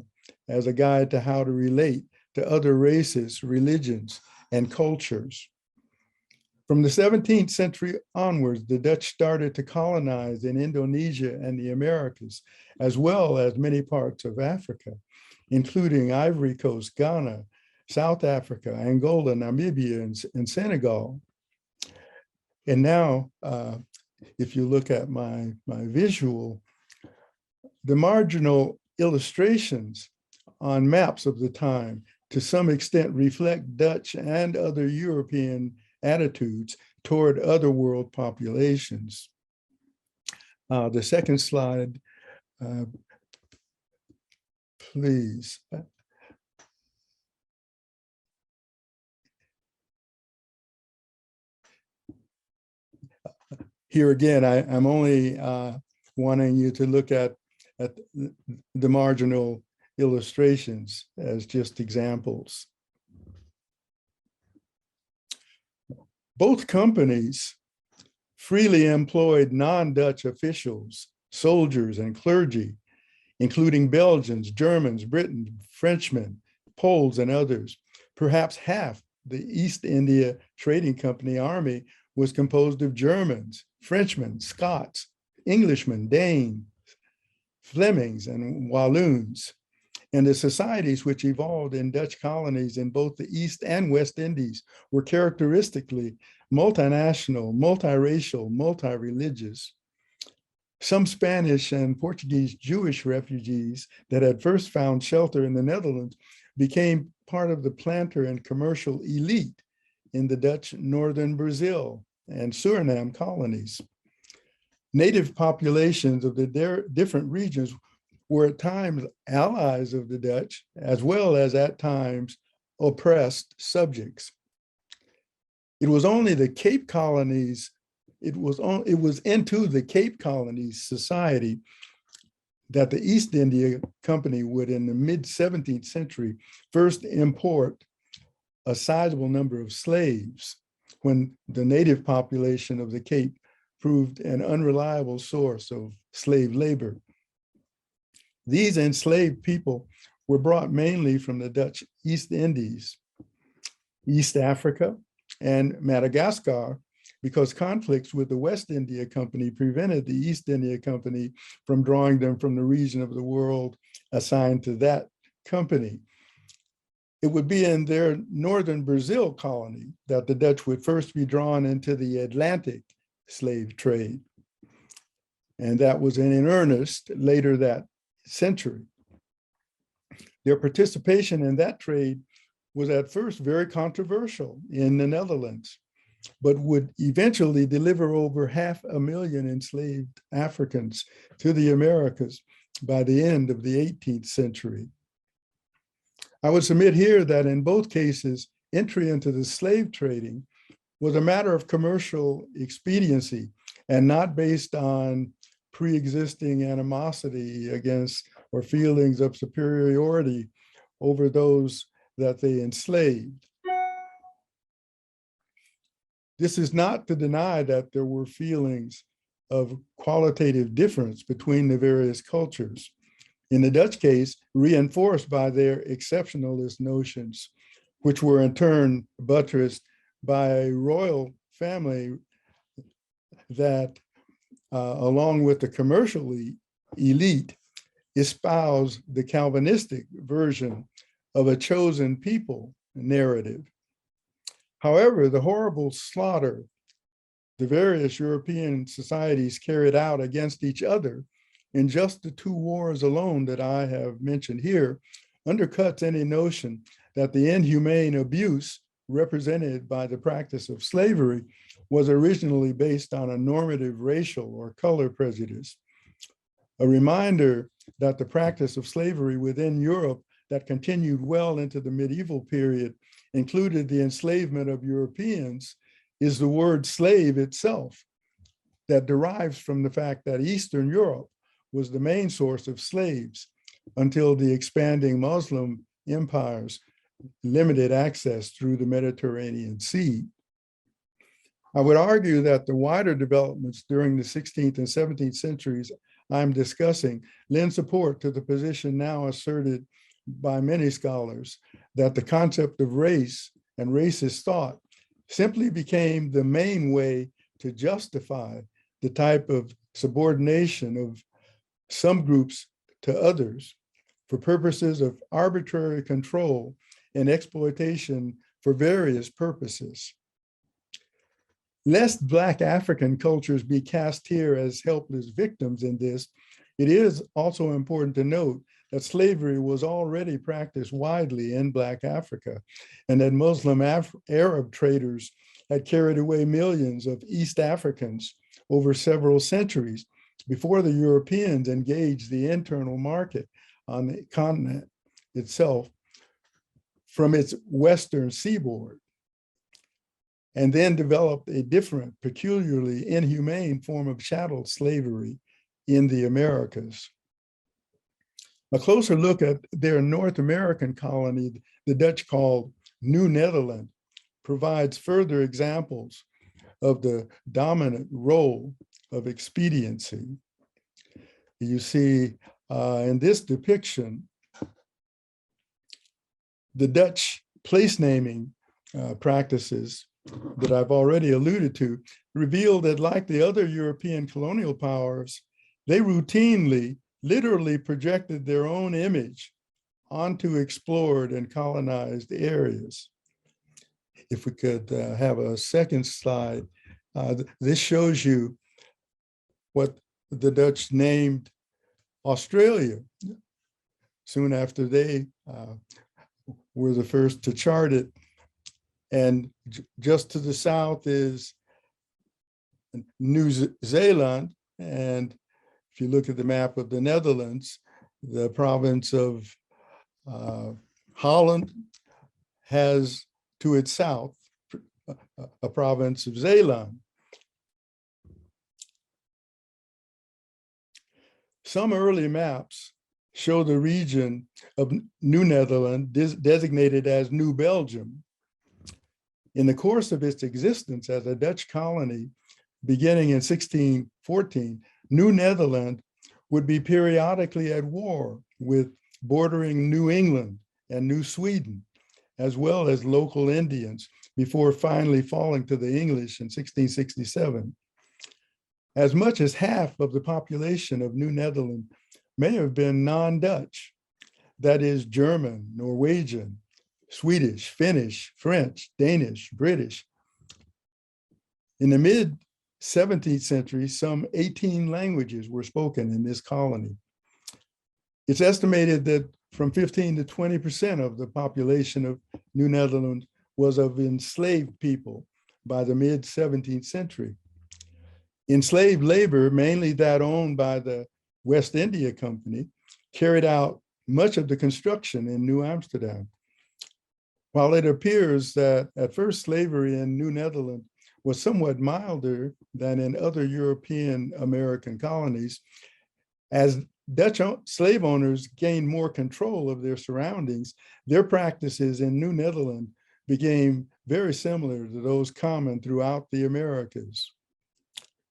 as a guide to how to relate to other races, religions, and cultures. From the 17th century onwards, the Dutch started to colonize in Indonesia and the Americas, as well as many parts of Africa, including Ivory Coast, Ghana, South Africa, Angola, Namibia, and Senegal. And now, if you look at my visual, the marginal illustrations on maps of the time to some extent reflect Dutch and other European attitudes toward other world populations. The second slide, please. Here again, I'm only wanting you to look at the marginal illustrations as just examples. Both companies freely employed non-Dutch officials, soldiers, and clergy, including Belgians, Germans, Britons, Frenchmen, Poles, and others. Perhaps half the East India Trading Company army was composed of Germans, Frenchmen, Scots, Englishmen, Danes, Flemings, and Walloons. And the societies which evolved in Dutch colonies in both the East and West Indies were characteristically multinational, multiracial, multi-religious. Some Spanish and Portuguese Jewish refugees that had first found shelter in the Netherlands became part of the planter and commercial elite in the Dutch northern Brazil and Suriname colonies. Native populations of the different regions were at times allies of the Dutch, as well as at times oppressed subjects. It was only the Cape Colonies, it was into the Cape Colonies society that the East India Company would, in the mid-17th century, first import a sizable number of slaves when the native population of the Cape proved an unreliable source of slave labor. These enslaved people were brought mainly from the Dutch East Indies, East Africa, and Madagascar, because conflicts with the West India Company prevented the East India Company from drawing them from the region of the world assigned to that company. It would be in their northern Brazil colony that the Dutch would first be drawn into the Atlantic slave trade. And that was in earnest later that century. Their participation in that trade was at first very controversial in the Netherlands, but would eventually deliver over 500,000 enslaved Africans to the Americas by the end of the 18th century. I would submit here that in both cases, entry into the slave trading was a matter of commercial expediency and not based on pre-existing animosity against or feelings of superiority over those that they enslaved. This is not to deny that there were feelings of qualitative difference between the various cultures. In the Dutch case, reinforced by their exceptionalist notions, which were in turn buttressed by a royal family that, along with the commercial elite, espoused the Calvinistic version of a chosen people narrative. However, the horrible slaughter the various European societies carried out against each other in just the two wars alone that I have mentioned here undercuts any notion that the inhumane abuse represented by the practice of slavery was originally based on a normative racial or color prejudice. A reminder that the practice of slavery within Europe that continued well into the medieval period included the enslavement of Europeans is the word slave itself, that derives from the fact that Eastern Europe was the main source of slaves until the expanding Muslim empires limited access through the Mediterranean Sea. I would argue that the wider developments during the 16th and 17th centuries I'm discussing lend support to the position now asserted by many scholars that the concept of race and racist thought simply became the main way to justify the type of subordination of some groups to others for purposes of arbitrary control and exploitation for various purposes. Lest Black African cultures be cast here as helpless victims in this, it is also important to note that slavery was already practiced widely in Black Africa, and that Muslim Arab traders had carried away millions of East Africans over several centuries before the Europeans engaged the internal market on the continent itself from its western seaboard, and then developed a different, peculiarly inhumane form of chattel slavery in the Americas. A closer look at their North American colony, the Dutch called New Netherland, provides further examples of the dominant role of expediency. You see in this depiction, the Dutch place naming practices that I've already alluded to reveal that, like the other European colonial powers, they routinely literally projected their own image onto explored and colonized areas. If we could have a second slide, this shows you what the Dutch named Australia soon after they were the first to chart it. And just to the south is New Zealand. And if you look at the map of the Netherlands, the province of Holland has to its south a province of Zeeland. Some early maps show the region of New Netherland designated as New Belgium. In the course of its existence as a Dutch colony, beginning in 1614, New Netherland would be periodically at war with bordering New England and New Sweden, as well as local Indians, before finally falling to the English in 1667. As much as half of the population of New Netherland may have been non-Dutch, that is German, Norwegian, Swedish, Finnish, French, Danish, British. In the mid-17th century, some 18 languages were spoken in this colony. It's estimated that from 15 to 20% of the population of New Netherlands was of enslaved people by the mid-17th century. Enslaved labor, mainly that owned by the West India Company, carried out much of the construction in New Amsterdam. While it appears that at first slavery in New Netherlands was somewhat milder than in other European American colonies, as Dutch slave owners gained more control of their surroundings, their practices in New Netherlands became very similar to those common throughout the Americas.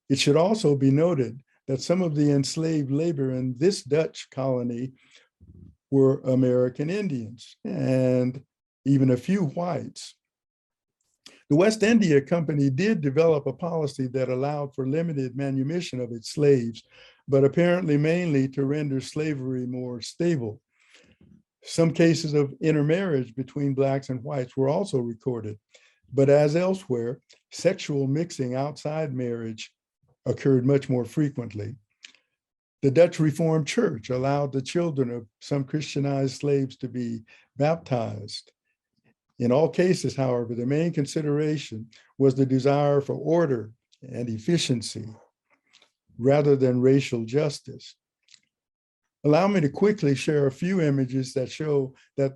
It should also be noted that some of the enslaved labor in this Dutch colony were American Indians and even a few whites. The West India Company did develop a policy that allowed for limited manumission of its slaves, but apparently mainly to render slavery more stable. Some cases of intermarriage between Blacks and whites were also recorded, but as elsewhere, sexual mixing outside marriage occurred much more frequently. The Dutch Reformed Church allowed the children of some Christianized slaves to be baptized. In all cases, however, the main consideration was the desire for order and efficiency rather than racial justice. Allow me to quickly share a few images that show that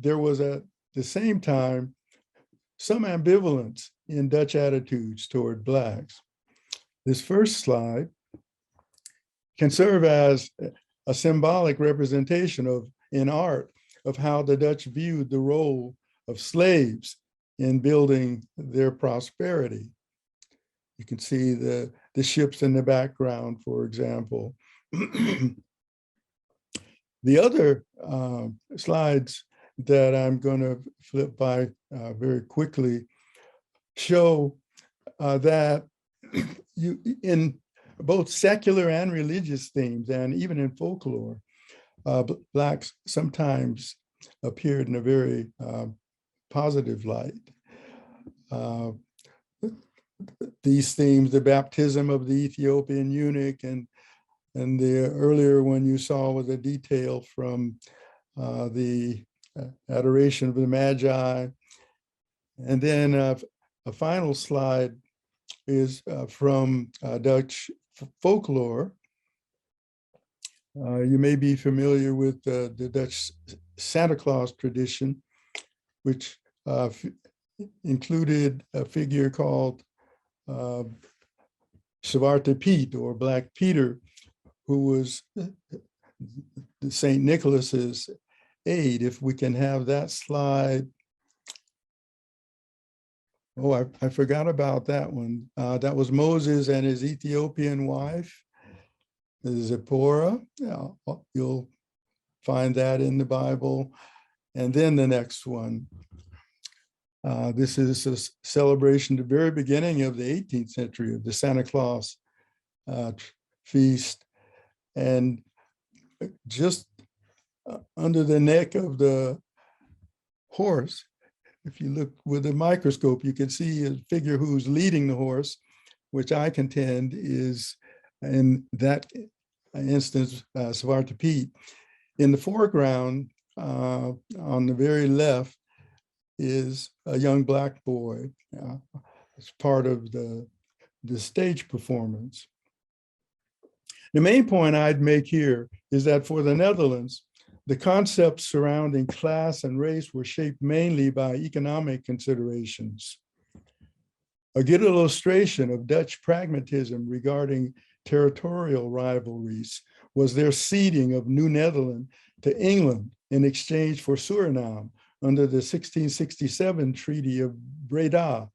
there was at the same time some ambivalence in Dutch attitudes toward Blacks. This first slide can serve as a symbolic representation of, in art, of how the Dutch viewed the role of slaves in building their prosperity. You can see the ships in the background, for example. The other slides that I'm going to flip by very quickly show that you, in both secular and religious themes, and even in folklore, Blacks sometimes appeared in a very positive light. These themes, the baptism of the Ethiopian eunuch, and the earlier one you saw was a detail from the adoration of the Magi. And then a final slide is from Dutch folklore. You may be familiar with the Dutch Santa Claus tradition, which included a figure called Zwarte Piet, or Black Peter, who was St. Nicholas's aide. If we can have that slide. Oh, I forgot about that one. That was Moses and his Ethiopian wife, Zipporah. Yeah, you'll find that in the Bible. And then the next one. This is a celebration at the very beginning of the 18th century of the Santa Claus feast. And just under the neck of the horse, if you look with a microscope, you can see a figure who's leading the horse, which I contend is, in that instance, Zwarte Piet. In the foreground, on the very left, is a young Black boy. It's part of the stage performance. The main point I'd make here is that for the Netherlands, the concepts surrounding class and race were shaped mainly by economic considerations. A good illustration of Dutch pragmatism regarding territorial rivalries was their ceding of New Netherland to England in exchange for Suriname under the 1667 Treaty of Breda,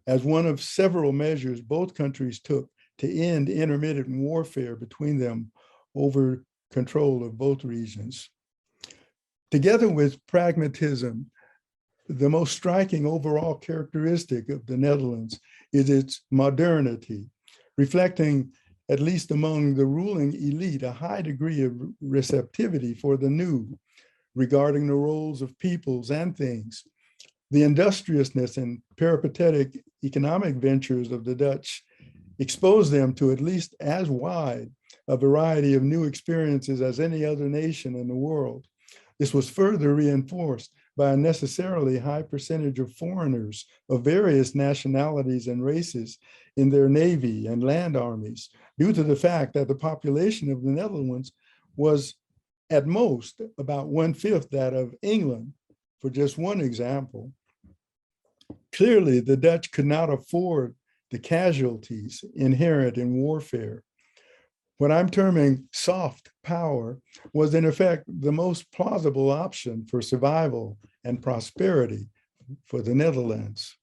as one of several measures both countries took to end intermittent warfare between them over control of both regions. Together with pragmatism, the most striking overall characteristic of the Netherlands is its modernity, reflecting, at least among the ruling elite, a high degree of receptivity for the new regarding the roles of peoples and things. The industriousness and peripatetic economic ventures of the Dutch exposed them to at least as wide a variety of new experiences as any other nation in the world. This was further reinforced by a necessarily high percentage of foreigners of various nationalities and races in their navy and land armies, due to the fact that the population of the Netherlands was at most about 1/5 that of England for just one example. Clearly, the Dutch could not afford the casualties inherent in warfare. What I'm terming soft power was in effect the most plausible option for survival and prosperity for the Netherlands.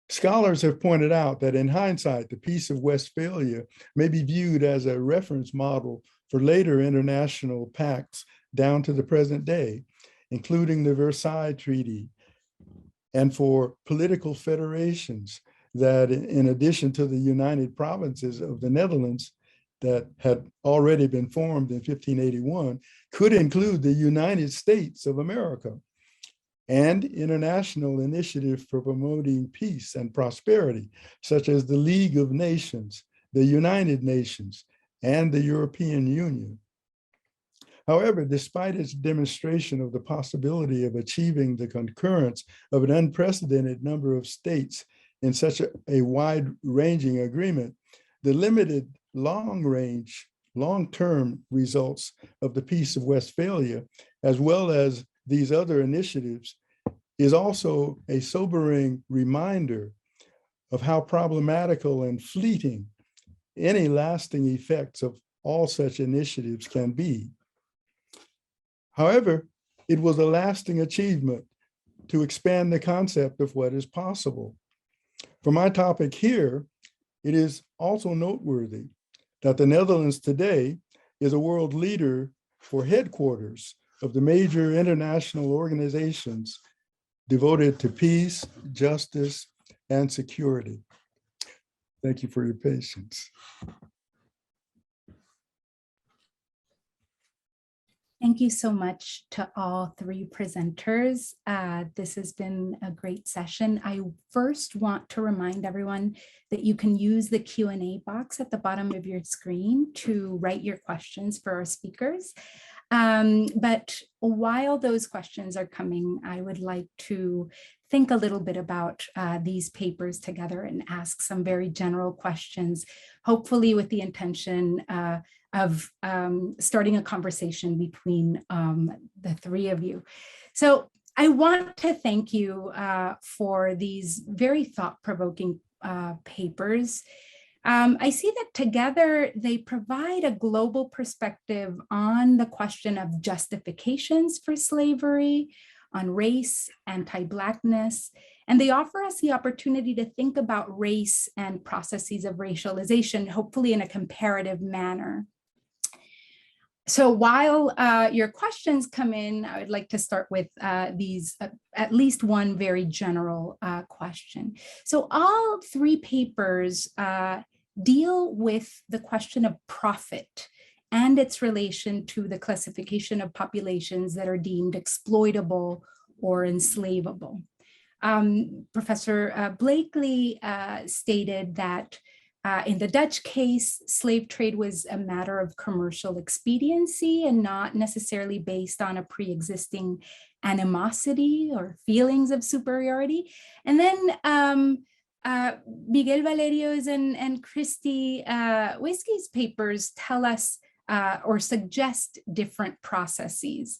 Scholars have pointed out that in hindsight, the Peace of Westphalia may be viewed as a reference model for later international pacts down to the present day, including the Versailles Treaty, and for political federations that, in addition to the United Provinces of the Netherlands that had already been formed in 1581, could include the United States of America, and international initiatives for promoting peace and prosperity, such as the League of Nations, the United Nations, and the European Union. However, despite its demonstration of the possibility of achieving the concurrence of an unprecedented number of states in such a wide-ranging agreement, the limited long-term results of the Peace of Westphalia, as well as these other initiatives, is also a sobering reminder of how problematical and fleeting any lasting effects of all such initiatives can be. However, it was a lasting achievement to expand the concept of what is possible. For my topic here, it is also noteworthy that the Netherlands today is a world leader for headquarters of the major international organizations devoted to peace, justice, and security. Thank you for your patience. Thank you so much to all three presenters. This has been a great session. I first want to remind everyone that you can use the Q&A box at the bottom of your screen to write your questions for our speakers. But while those questions are coming, I would like to think a little bit about these papers together and ask some very general questions, hopefully with the intention of starting a conversation between the three of you. So I want to thank you for these very thought-provoking papers. I see that together they provide a global perspective on the question of justifications for slavery, on race, anti-blackness, and they offer us the opportunity to think about race and processes of racialization, hopefully in a comparative manner. So while your questions come in, I would like to start with these, at least one very general question. So all three papers deal with the question of profit and its relation to the classification of populations that are deemed exploitable or enslavable. Professor Blakely stated that in the Dutch case, slave trade was a matter of commercial expediency and not necessarily based on a pre-existing animosity or feelings of superiority. And then Miguel Valerio's and Cristi Whiskey's papers tell us or suggest different processes.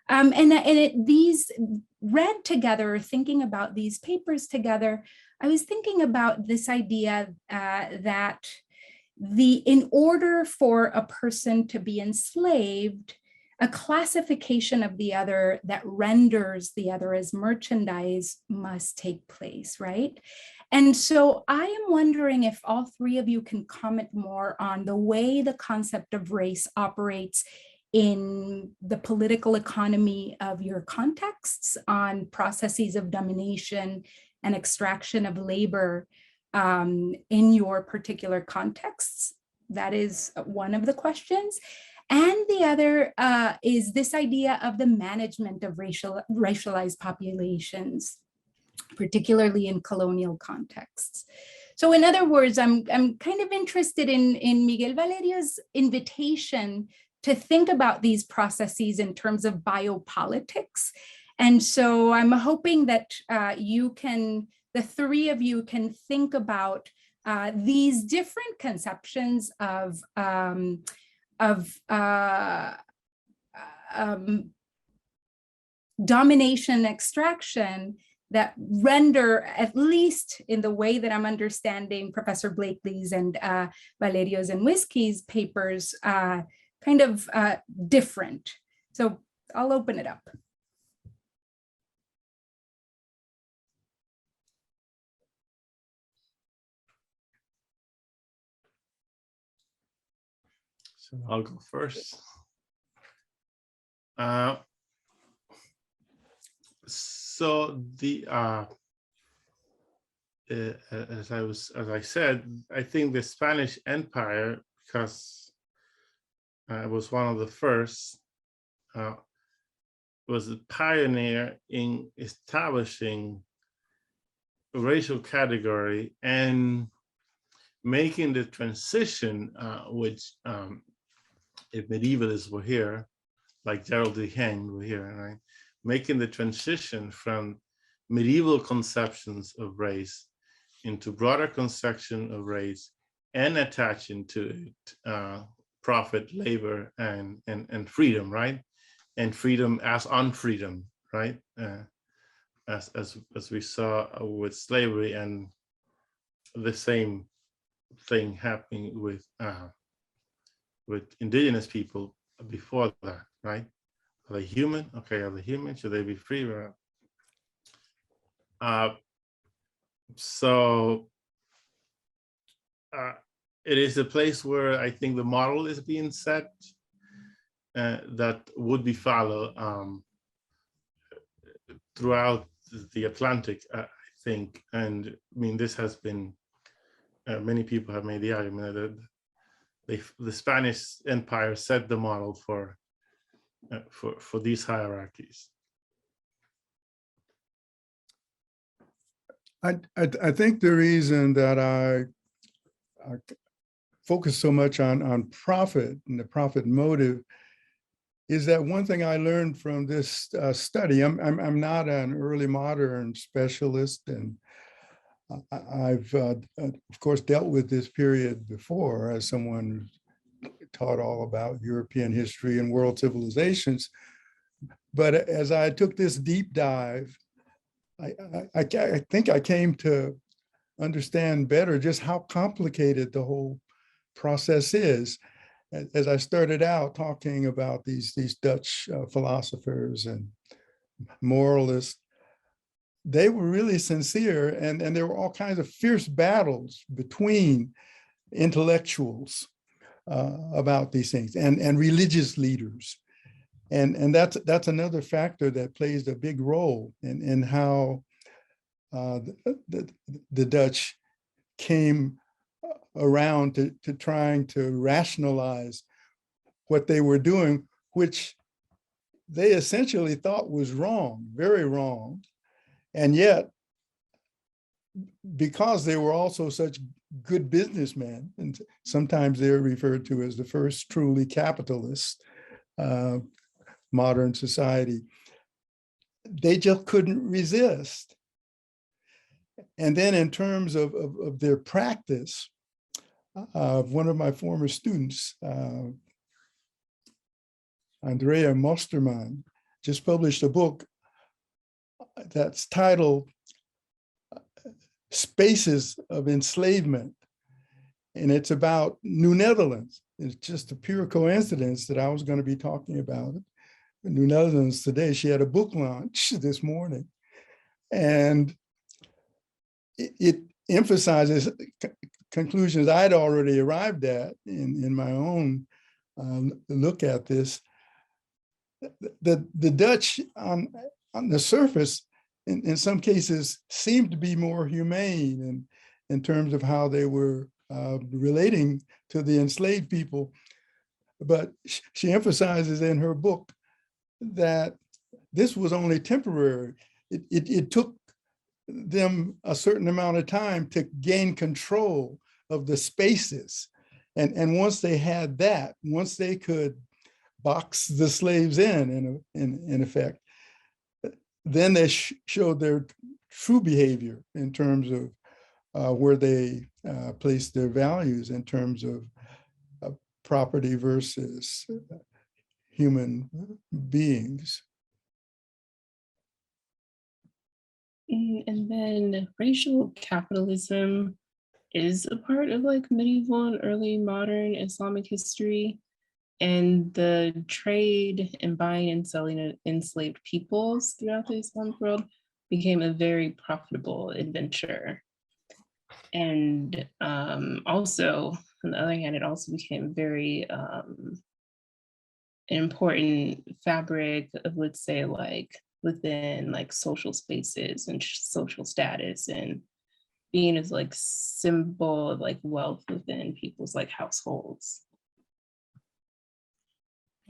These read together, thinking about these papers together, I was thinking about this idea that in order for a person to be enslaved, a classification of the other that renders the other as merchandise must take place, right? And so I am wondering if all three of you can comment more on the way the concept of race operates in the political economy of your contexts, on processes of domination and extraction of labor in your particular contexts. That is one of the questions. And the other is this idea of the management of racialized populations, particularly in colonial contexts. So in other words, I'm kind of interested in Miguel Valerio's invitation to think about these processes in terms of biopolitics. And so I'm hoping that the three of you can think about these different conceptions of domination extraction that render, at least in the way that I'm understanding Professor Blakely's and Valerio's and Whiskey's papers, kind of different. So I'll open it up. So I'll go first. So the as I said, I think the Spanish Empire, because it was one of the first, was a pioneer in establishing a racial category and making the transition, which if medievalists were here, like Gerald Dehaene were here, right? Making the transition from medieval conceptions of race into broader conception of race and attaching to it profit, labor, and freedom, right? And freedom as unfreedom, right? As we saw with slavery, and the same thing happening with indigenous people before that, right? Are they human? Okay, are they human? Should they be free? So it is a place where I think the model is being set that would be followed throughout the Atlantic, I think. And I mean, this has been, many people have made the argument that the Spanish Empire set the model for these hierarchies. I think the reason that I focus so much on profit and the profit motive is that one thing I learned from this study. I'm not an early modern specialist, and I've of course dealt with this period before as someone who taught all about European history and world civilizations. But as I took this deep dive, I think I came to understand better just how complicated the whole process is. As I started out talking about these Dutch philosophers and moralists, they were really sincere, and there were all kinds of fierce battles between intellectuals about these things and religious leaders. And that's another factor that plays a big role in how the Dutch came around to trying to rationalize what they were doing, which they essentially thought was wrong, very wrong. And yet, because they were also such good businessmen, and sometimes they're referred to as the first truly capitalist modern society, they just couldn't resist. And then in terms of their practice, one of my former students, Andrea Mosterman, just published a book that's titled Spaces of Enslavement. And it's about New Netherlands. It's just a pure coincidence that I was going to be talking about it. New Netherlands today. She had a book launch this morning. And it emphasizes conclusions I'd already arrived at in my own look at this. The Dutch on the surface, in some cases, seemed to be more humane in terms of how they were relating to the enslaved people. But she emphasizes in her book that this was only temporary. It took them a certain amount of time to gain control of the spaces. And once they had that, once they could box the slaves in effect, then they showed their true behavior in terms of where they placed their values in terms of property versus human beings. And then racial capitalism is a part of like medieval and early modern Islamic history. And the trade and buying and selling of enslaved peoples throughout the Islamic world became a very profitable adventure. And also, on the other hand, it also became very an important fabric of, let's say, like within like social spaces and social status, and being as like symbol of like wealth within people's like households.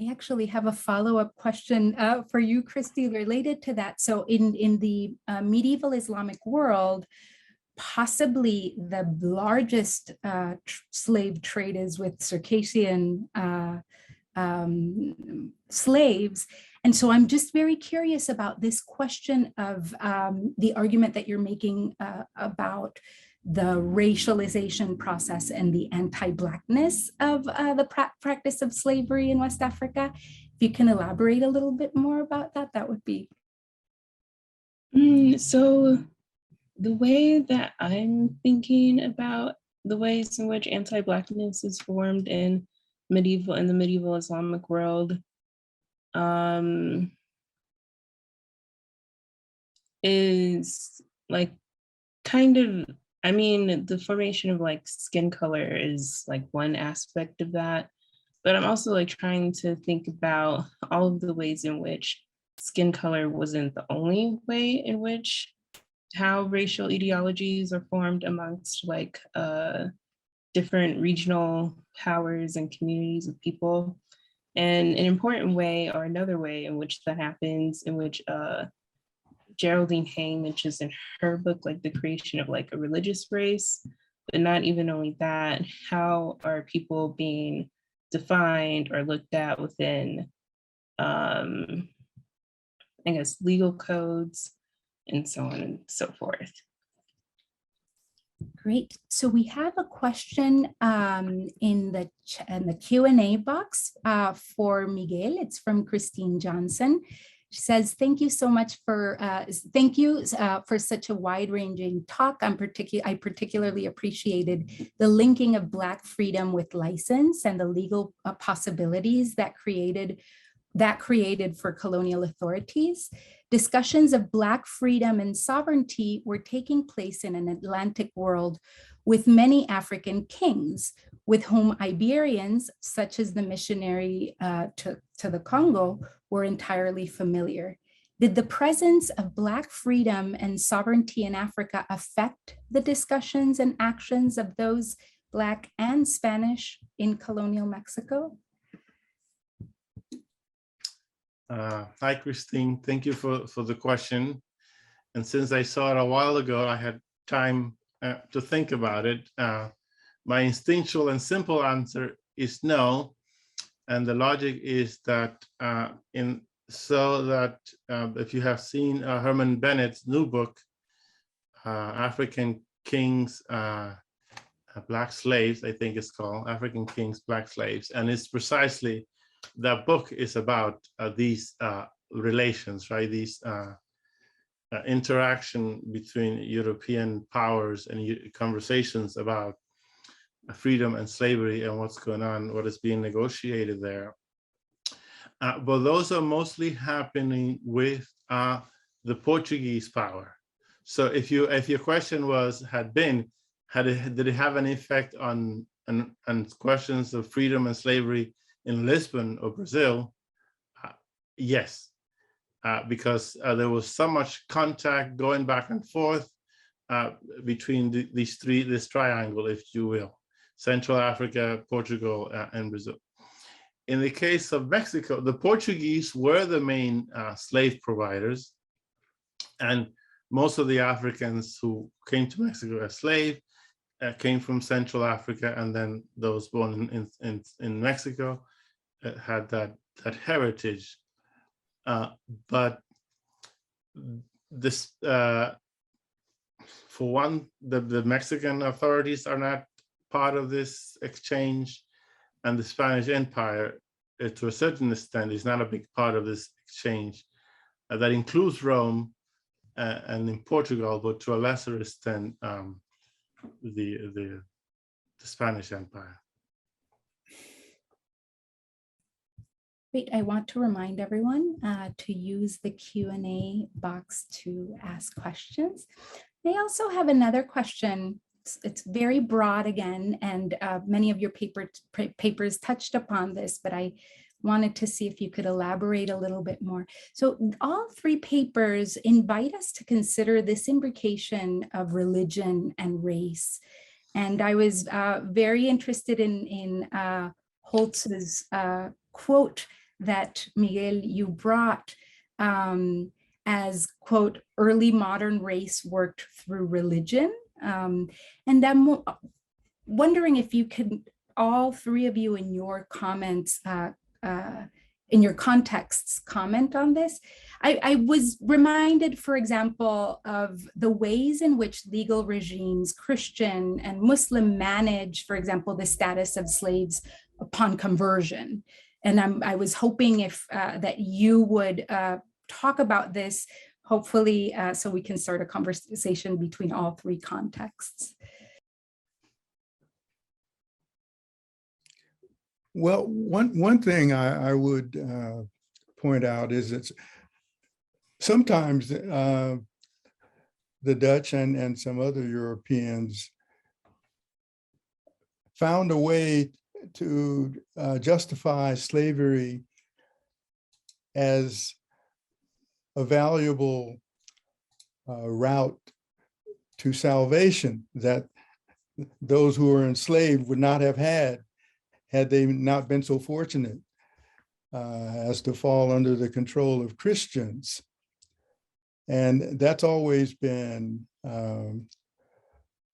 I actually have a follow-up question for you, Cristi, related to that. So in the medieval Islamic world, possibly the largest slave trade is with Circassian slaves. And so I'm just very curious about this question of the argument that you're making about the racialization process and the anti-blackness of the practice of slavery in West Africa. If you can elaborate a little bit more about that, that would be. So the way that I'm thinking about the ways in which anti-blackness is formed in the medieval Islamic world is like kind of, I mean, the formation of like skin color is like one aspect of that, but I'm also like trying to think about all of the ways in which skin color wasn't the only way in which how racial ideologies are formed amongst like different regional powers and communities of people. And an important way, or another way in which that happens, in which Geraldine Hay mentions in her book, like the creation of like a religious race, but not even only that, how are people being defined or looked at within, I guess, legal codes and so on and so forth. Great. So we have a question in the Q&A box for Miguel. It's from Christine Johnson. She says, thank you so much for, for such a wide-ranging talk. I particularly appreciated the linking of Black freedom with license and the legal possibilities that created for colonial authorities. Discussions of Black freedom and sovereignty were taking place in an Atlantic world with many African kings, with whom Iberians, such as the missionary to the Congo, were entirely familiar. Did the presence of Black freedom and sovereignty in Africa affect the discussions and actions of those Black and Spanish in colonial Mexico? Hi, Christine. Thank you for the question. And since I saw it a while ago, I had time to think about it. My instinctual and simple answer is no. And the logic is that if you have seen Herman Bennett's new book, African Kings, Black Slaves, I think it's called, African Kings, Black Slaves. And it's precisely, that book is about these relations, right? These interaction between European powers and conversations about freedom and slavery and what's going on, what is being negotiated there. But those are mostly happening with the Portuguese power. So if your question did it have an effect on questions of freedom and slavery in Lisbon or Brazil? Yes, because there was so much contact going back and forth between this triangle, if you will, Central Africa, Portugal, and Brazil. In the case of Mexico, the Portuguese were the main slave providers, and most of the Africans who came to Mexico as slaves came from Central Africa, and then those born in Mexico had that heritage. But this, for one, the Mexican authorities are not part of this exchange, and the Spanish Empire, to a certain extent, is not a big part of this exchange. That includes Rome and in Portugal, but to a lesser extent, the Spanish Empire. Great. I want to remind everyone to use the Q&A box to ask questions. They also have another question. It's very broad again, and many of your papers touched upon this, but I wanted to see if you could elaborate a little bit more. So all three papers invite us to consider this imbrication of religion and race. And I was very interested in Holtz's quote that Miguel, you brought as, quote, early modern race worked through religion. And I'm wondering if you could, all three of you in your comments, in your contexts, comment on this. I was reminded, for example, of the ways in which legal regimes, Christian and Muslim, manage, for example, the status of slaves upon conversion. And I was hoping if that you would talk about this, hopefully, so we can start a conversation between all three contexts. Well, one thing I would point out is that sometimes the Dutch and some other Europeans found a way to justify slavery as a valuable route to salvation that those who were enslaved would not have had they not been so fortunate as to fall under the control of Christians. And that's always been an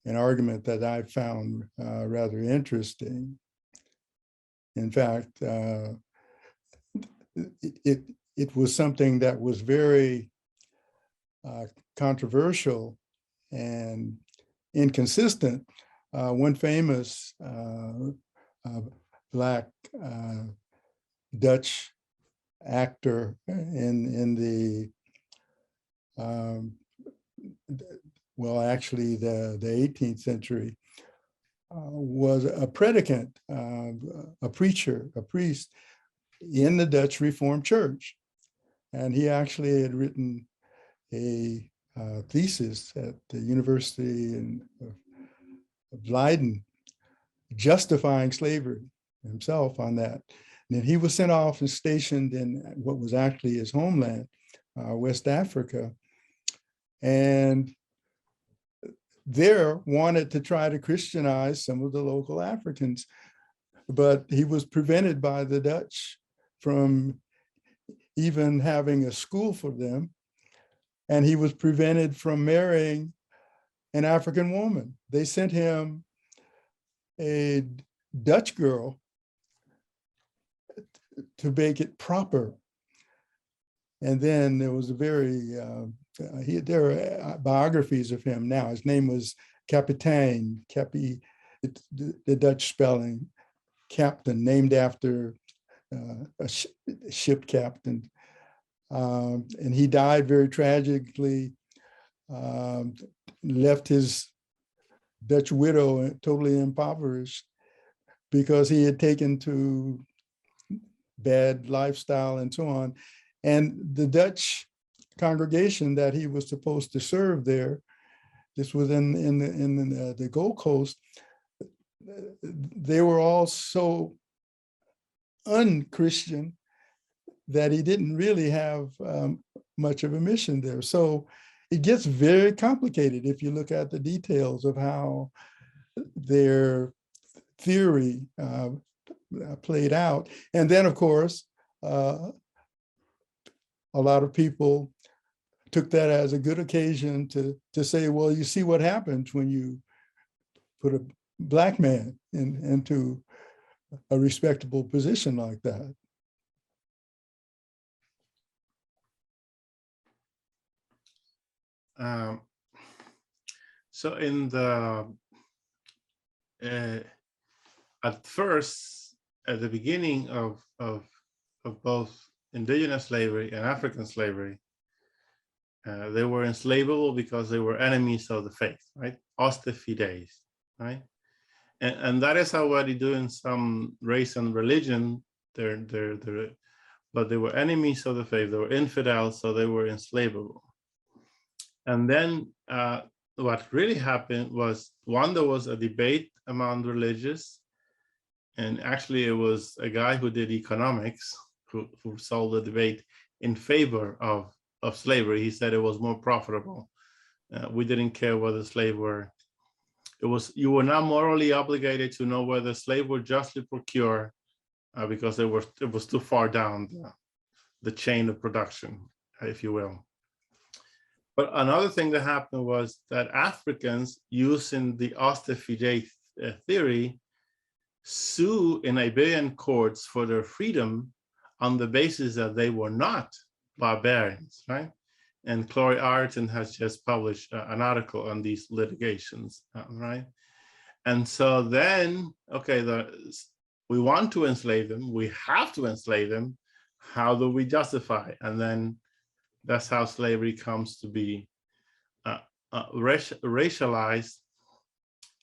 argument that I found rather interesting. In fact, it was something that was very controversial and inconsistent. One famous Black Dutch actor in the well, actually the 18th century was a predicant, a preacher, a priest in the Dutch Reformed Church. And he actually had written a thesis at the University of Leiden justifying slavery himself on that. And then he was sent off and stationed in what was actually his homeland, West Africa, and there wanted to try to Christianize some of the local Africans, but he was prevented by the Dutch from even having a school for them, and he was prevented from marrying an African woman. They sent him a Dutch girl to make it proper. And then there was a very, there are biographies of him now. His name was Kapitein, the Dutch spelling, captain, named after a ship captain. And he died very tragically, left his Dutch widow totally impoverished because he had taken to bad lifestyle and so on. And the Dutch congregation that he was supposed to serve there, this was in the Gold Coast, they were all so un-Christian that he didn't really have much of a mission there. So it gets very complicated if you look at the details of how their theory played out. And then, of course, a lot of people took that as a good occasion to say, well, you see what happens when you put a Black man into a respectable position like that. So in the, at first, at the beginning of both indigenous slavery and African slavery, They were enslavable because they were enemies of the faith, right? Hoste fides, right? And that is already doing some race and religion. But they were enemies of the faith. They were infidels, so they were enslavable. And then what really happened was, one, there was a debate among religious, and actually it was a guy who did economics who solved the debate in favor of slavery. He said it was more profitable. We didn't care whether slaves were, you were not morally obligated to know whether slaves were justly procured because it was too far down the chain of production, if you will. But another thing that happened was that Africans, using the Hoste Fide theory, sue in Iberian courts for their freedom on the basis that they were not barbarians, right? And Chloe Ayrton has just published an article on these litigations, right? And so then, okay, we want to enslave them, we have to enslave them. How do we justify? And then that's how slavery comes to be racialized.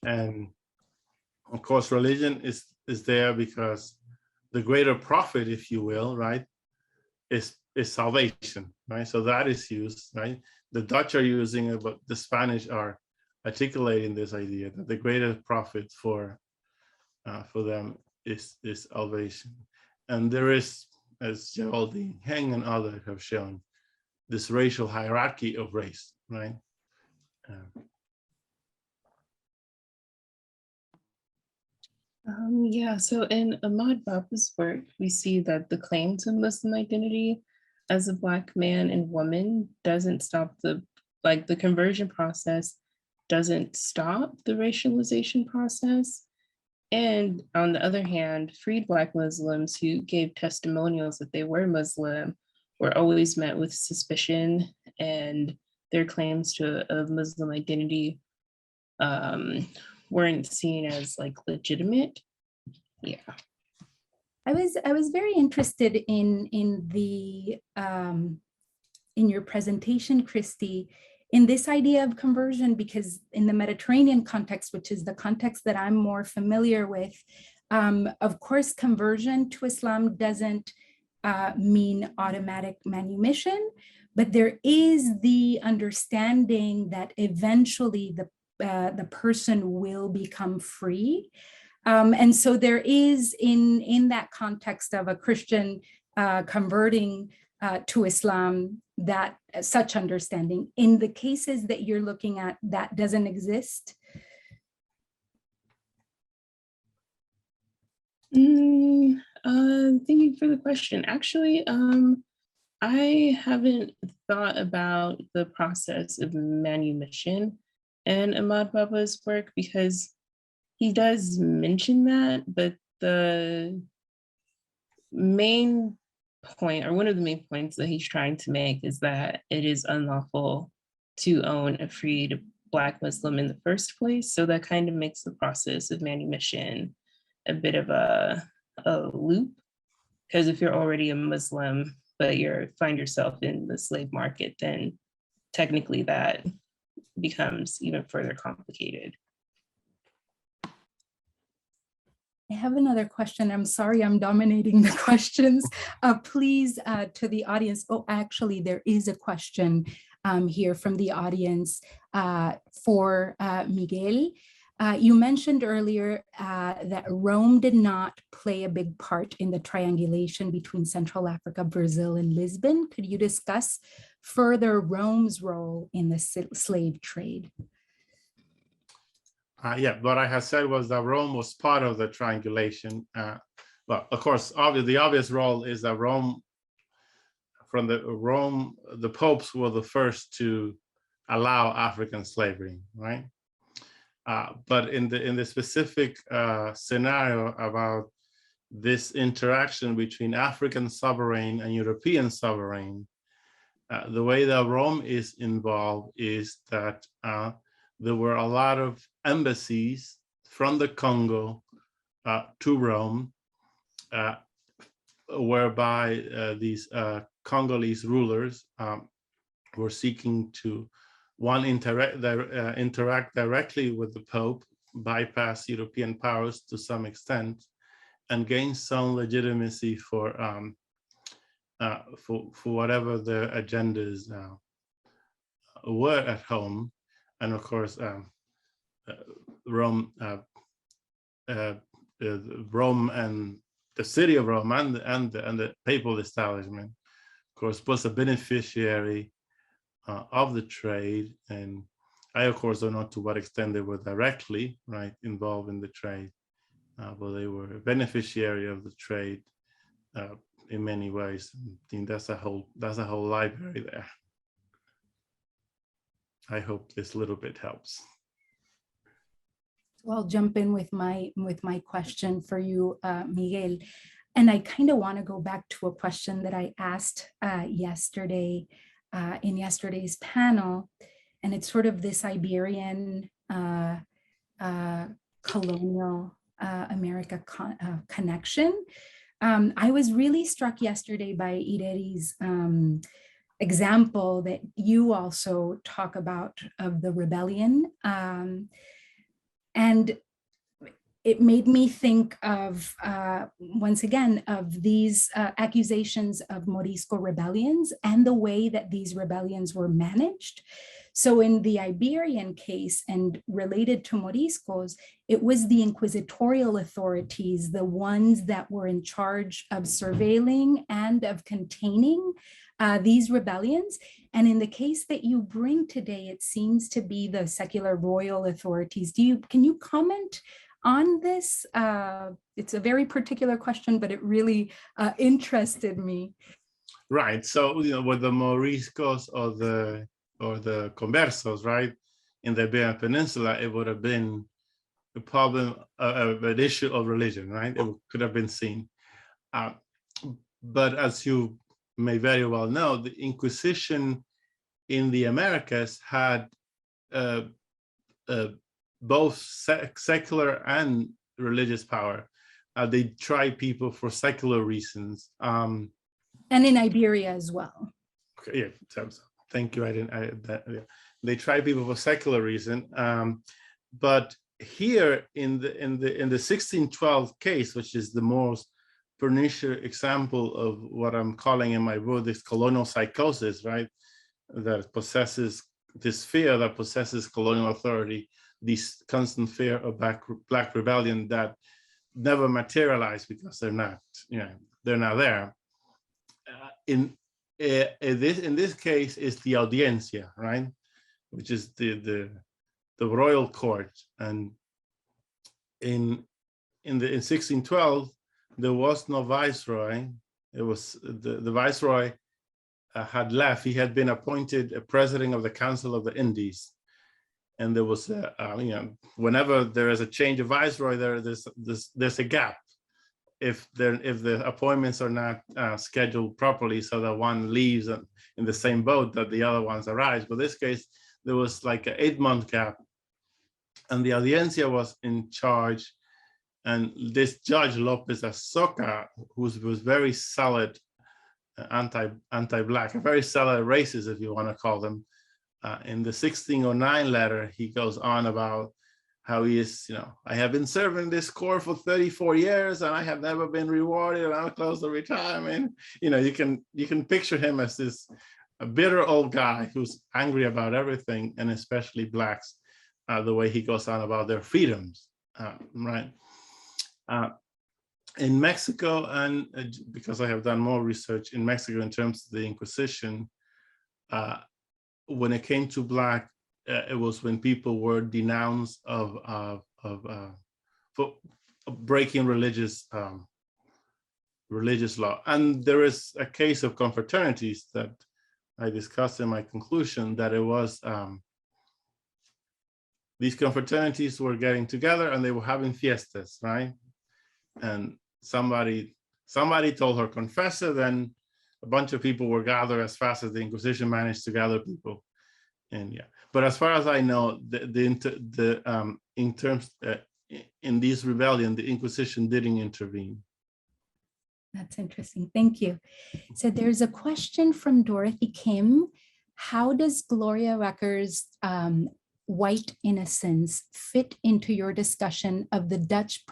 And of course, religion is there because the greater profit, if you will, right, is salvation, right? So that is used, right? The Dutch are using it, but the Spanish are articulating this idea that the greater profit for them is salvation. And there is, as Geraldine Heng and others have shown, this racial hierarchy of race, right? Yeah, so in Ahmad Baba's work, we see that the claim to Muslim identity as a Black man and woman doesn't stop the conversion process, doesn't stop the racialization process. And on the other hand, freed Black Muslims who gave testimonials that they were Muslim were always met with suspicion, and their claims to a Muslim identity weren't seen as like legitimate. Yeah. I was very interested in your presentation, Cristi, in this idea of conversion, because in the Mediterranean context, which is the context that I'm more familiar with, of course, conversion to Islam doesn't mean automatic manumission, but there is the understanding that eventually the person will become free. And so there is in that context of a Christian converting to Islam, that such understanding. In the cases that you're looking at, that doesn't exist. Thank you for the question. Actually, I haven't thought about the process of manumission in Ahmad Baba's work, because he does mention that, but the main point, or one of the main points that he's trying to make, is that it is unlawful to own a freed Black Muslim in the first place. So that kind of makes the process of manumission a bit of a loop, because if you're already a Muslim, but you find yourself in the slave market, then technically that becomes even further complicated. I have another question. I'm sorry, I'm dominating the questions. Please, to the audience. Oh, actually, there is a question here from the audience for Miguel. You mentioned earlier that Rome did not play a big part in the triangulation between Central Africa, Brazil, and Lisbon. Could you discuss further Rome's role in the slave trade? Yeah, what I had said was that Rome was part of the triangulation. Well, of course, the obvious role is that the popes were the first to allow African slavery, right? But in the specific scenario about this interaction between African sovereign and European sovereign, the way that Rome is involved is that there were a lot of embassies from the Congo to Rome, whereby these Congolese rulers were seeking to, one, interact directly with the Pope, bypass European powers to some extent, and gain some legitimacy for whatever their agendas were at home. And of course, Rome and the city of Rome and the papal establishment, of course, was a beneficiary of the trade. And I, of course, don't know to what extent they were directly involved in the trade, but they were a beneficiary of the trade in many ways. I think that's a whole library there. I hope this little bit helps. So I'll jump in with my question for you, Miguel. And I kind of want to go back to a question that I asked yesterday in yesterday's panel. And it's sort of this Iberian colonial America connection. I was really struck yesterday by Ireri's example that you also talk about of the rebellion. And it made me think of, once again, of these accusations of Morisco rebellions and the way that these rebellions were managed. So in the Iberian case and related to Moriscos, it was the inquisitorial authorities, the ones that were in charge of surveilling and of containing these rebellions. And in the case that you bring today, it seems to be the secular royal authorities. Can you comment on this? It's a very particular question, but it really interested me. Right. So, with the Moriscos or the Conversos, right, in the Iberian Peninsula, it would have been a problem, an issue of religion, right? It could have been seen. But as you may very well know, the Inquisition in the Americas had both secular and religious power. They tried people for secular reasons. And in Iberia as well. Okay, yeah, thank you. They tried people for secular reason. But here in the 1612 case, which is the most pernicious example of what I'm calling in my book this colonial psychosis, right? That possesses this fear that possesses colonial authority, this constant fear of black rebellion that never materialize because they're not there. In this case is the audiencia, right? Which is the royal court. And in 1612, there was no viceroy. It was the viceroy had left. He had been appointed a president of the Council of the Indies. And there was, whenever there is a change of viceroy, there's a gap if the appointments are not scheduled properly, so that one leaves in the same boat that the other ones arrive. But in this case, there was like an 8-month gap, and the audiencia was in charge. And this judge Lopez Azoka, who was very solid anti-black, a very solid racist, if you want to call them. In the 1609 letter, he goes on about how he is, I have been serving this court for 34 years and I have never been rewarded, and I'm close to retirement. You can picture him as this bitter old guy who's angry about everything, and especially blacks, the way he goes on about their freedoms, right? In Mexico, and because I have done more research in Mexico in terms of the Inquisition, when it came to black, it was when people were denounced for breaking religious law. And there is a case of confraternities that I discussed in my conclusion, that it was these confraternities were getting together and they were having fiestas, right? And somebody told her confessor, then a bunch of people were gathered as fast as the Inquisition managed to gather people. And yeah, but as far as I know, in this rebellion, the Inquisition didn't intervene. That's interesting. Thank you. So there's a question from Dorothy Kim. how does Gloria Wecker's white innocence fit into your discussion of the Dutch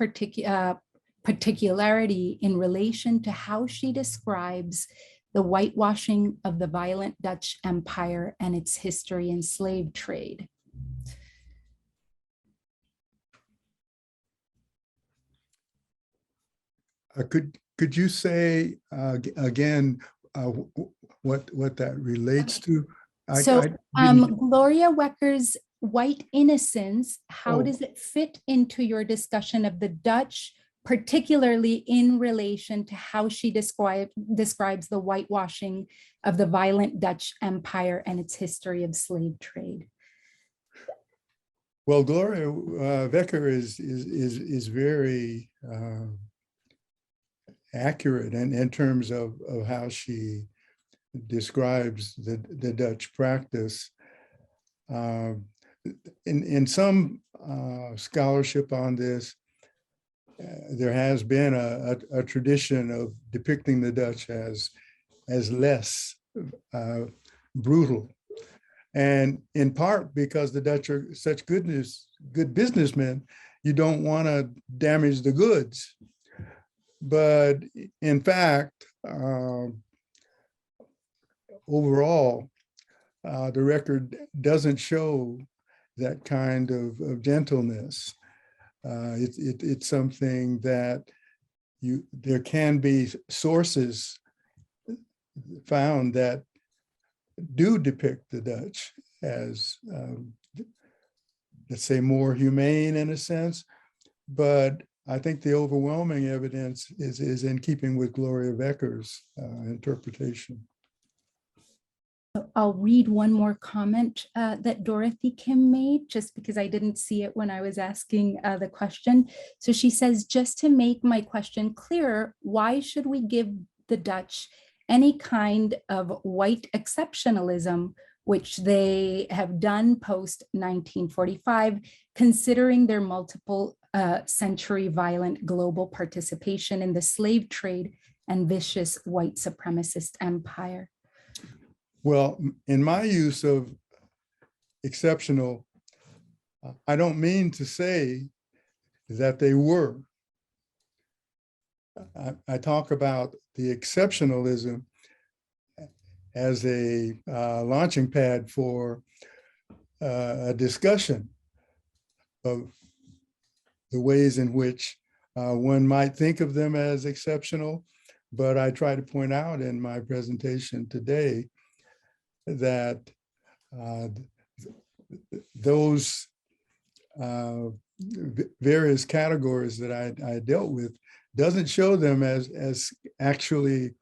particularity in relation to how she describes the whitewashing of the violent Dutch Empire and its history in slave trade? Could you say again what that relates to? Gloria Wecker's white innocence, how Oh. does it fit into your discussion of the Dutch, particularly in relation to how she describes the whitewashing of the violent Dutch Empire and its history of slave trade? Well, Gloria Wecker is very accurate in terms of how she describes the Dutch practice. In some scholarship on this, there has been a tradition of depicting the Dutch as less brutal. And in part because the Dutch are such good businessmen, you don't want to damage the goods. But in fact, overall, the record doesn't show that kind of gentleness. It's something that there can be sources found that do depict the Dutch as, let's say, more humane in a sense, but I think the overwhelming evidence is in keeping with Gloria Wecker's interpretation. I'll read one more comment that Dorothy Kim made, just because I didn't see it when I was asking the question. So she says, just to make my question clearer, why should we give the Dutch any kind of white exceptionalism, which they have done post 1945, considering their multiple century violent global participation in the slave trade and vicious white supremacist empire? Well, in my use of exceptional, I don't mean to say that they were. I talk about the exceptionalism as a launching pad for a discussion of the ways in which one might think of them as exceptional. But I try to point out in my presentation today that those various categories that I dealt with doesn't show them as actually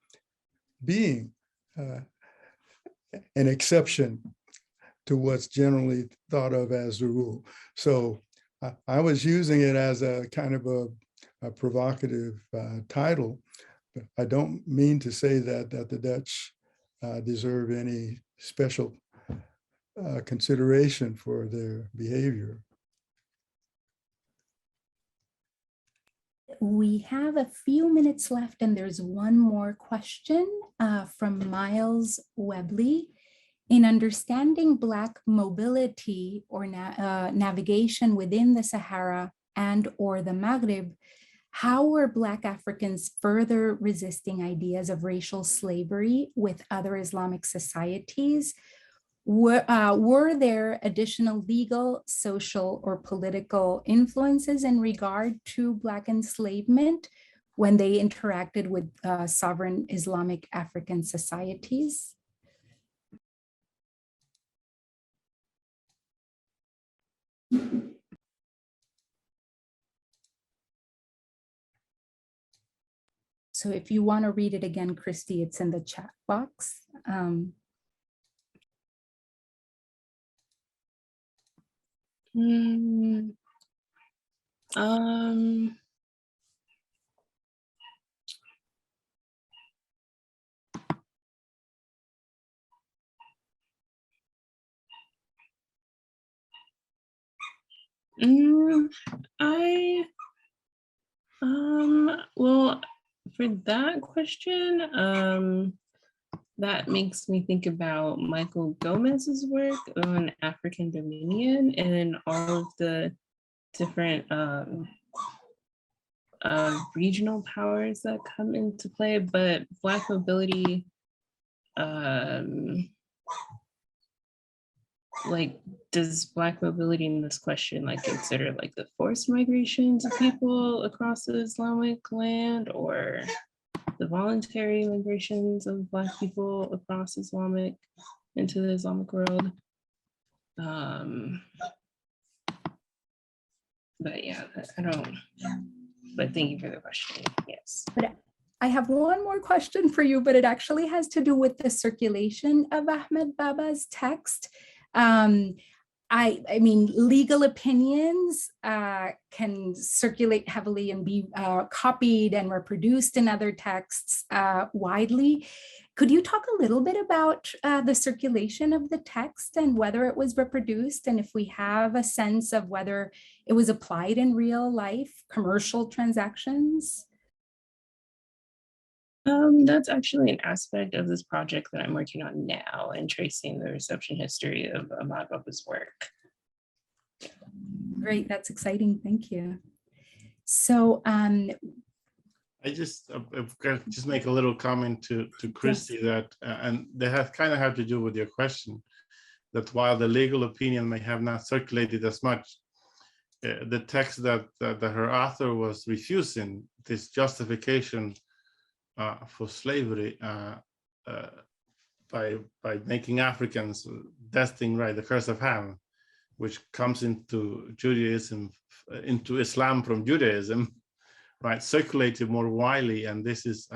being an exception to what's generally thought of as the rule. So I was using it as a kind of a provocative title, but I don't mean to say that the Dutch deserve any special consideration for their behavior. We have a few minutes left, and there's one more question from Miles Webley. In understanding Black mobility or navigation within the Sahara and or the Maghreb, how were Black Africans further resisting ideas of racial slavery with other Islamic societies? Were there additional legal, social, or political influences in regard to Black enslavement when they interacted with sovereign Islamic African societies? So if you want to read it again, Cristi, it's in the chat box. Well, for that question, that makes me think about Michael Gomez's work on African Dominion and all of the different regional powers that come into play, but Black mobility, like, does Black mobility in this question like consider like the forced migrations of people across the Islamic land, or the voluntary migrations of Black people across Islamic into the Islamic world? But yeah, I don't, but thank you for the question, yes. But I have one more question for you, but it actually has to do with the circulation of Ahmed Baba's text. I mean, legal opinions can circulate heavily and be copied and reproduced in other texts widely. Could you talk a little bit about the circulation of the text and whether it was reproduced, and if we have a sense of whether it was applied in real life, commercial transactions? That's actually an aspect of this project that I'm working on now and tracing the reception history of Ahmad Baba's work. Great, that's exciting, thank you. So I just make a little comment to Cristi, yes, that, and they have kind of to do with your question, that while the legal opinion may have not circulated as much, the text that her author was refusing, this justification for slavery by making Africans destined, right, the curse of Ham, which comes into Judaism, into Islam from Judaism, right, circulated more widely. And this is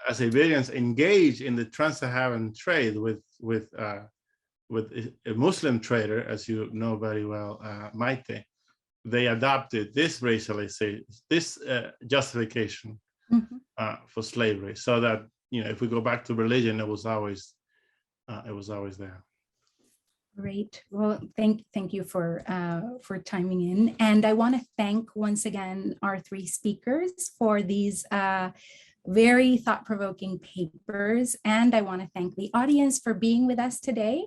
as Iberians engage in the trans-Saharan trade with a Muslim trader, as you know very well, Mayte, they adopted this racialization, this justification for slavery, so that, you know, if we go back to religion, it was always there. Great. Well, thank you for chiming in, and I want to thank once again our three speakers for these very thought-provoking papers, and I want to thank the audience for being with us today.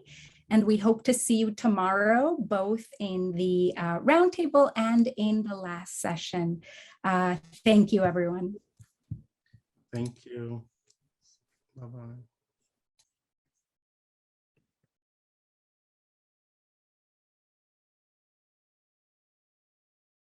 And we hope to see you tomorrow, both in the roundtable and in the last session. Thank you, everyone. Thank you. Bye-bye.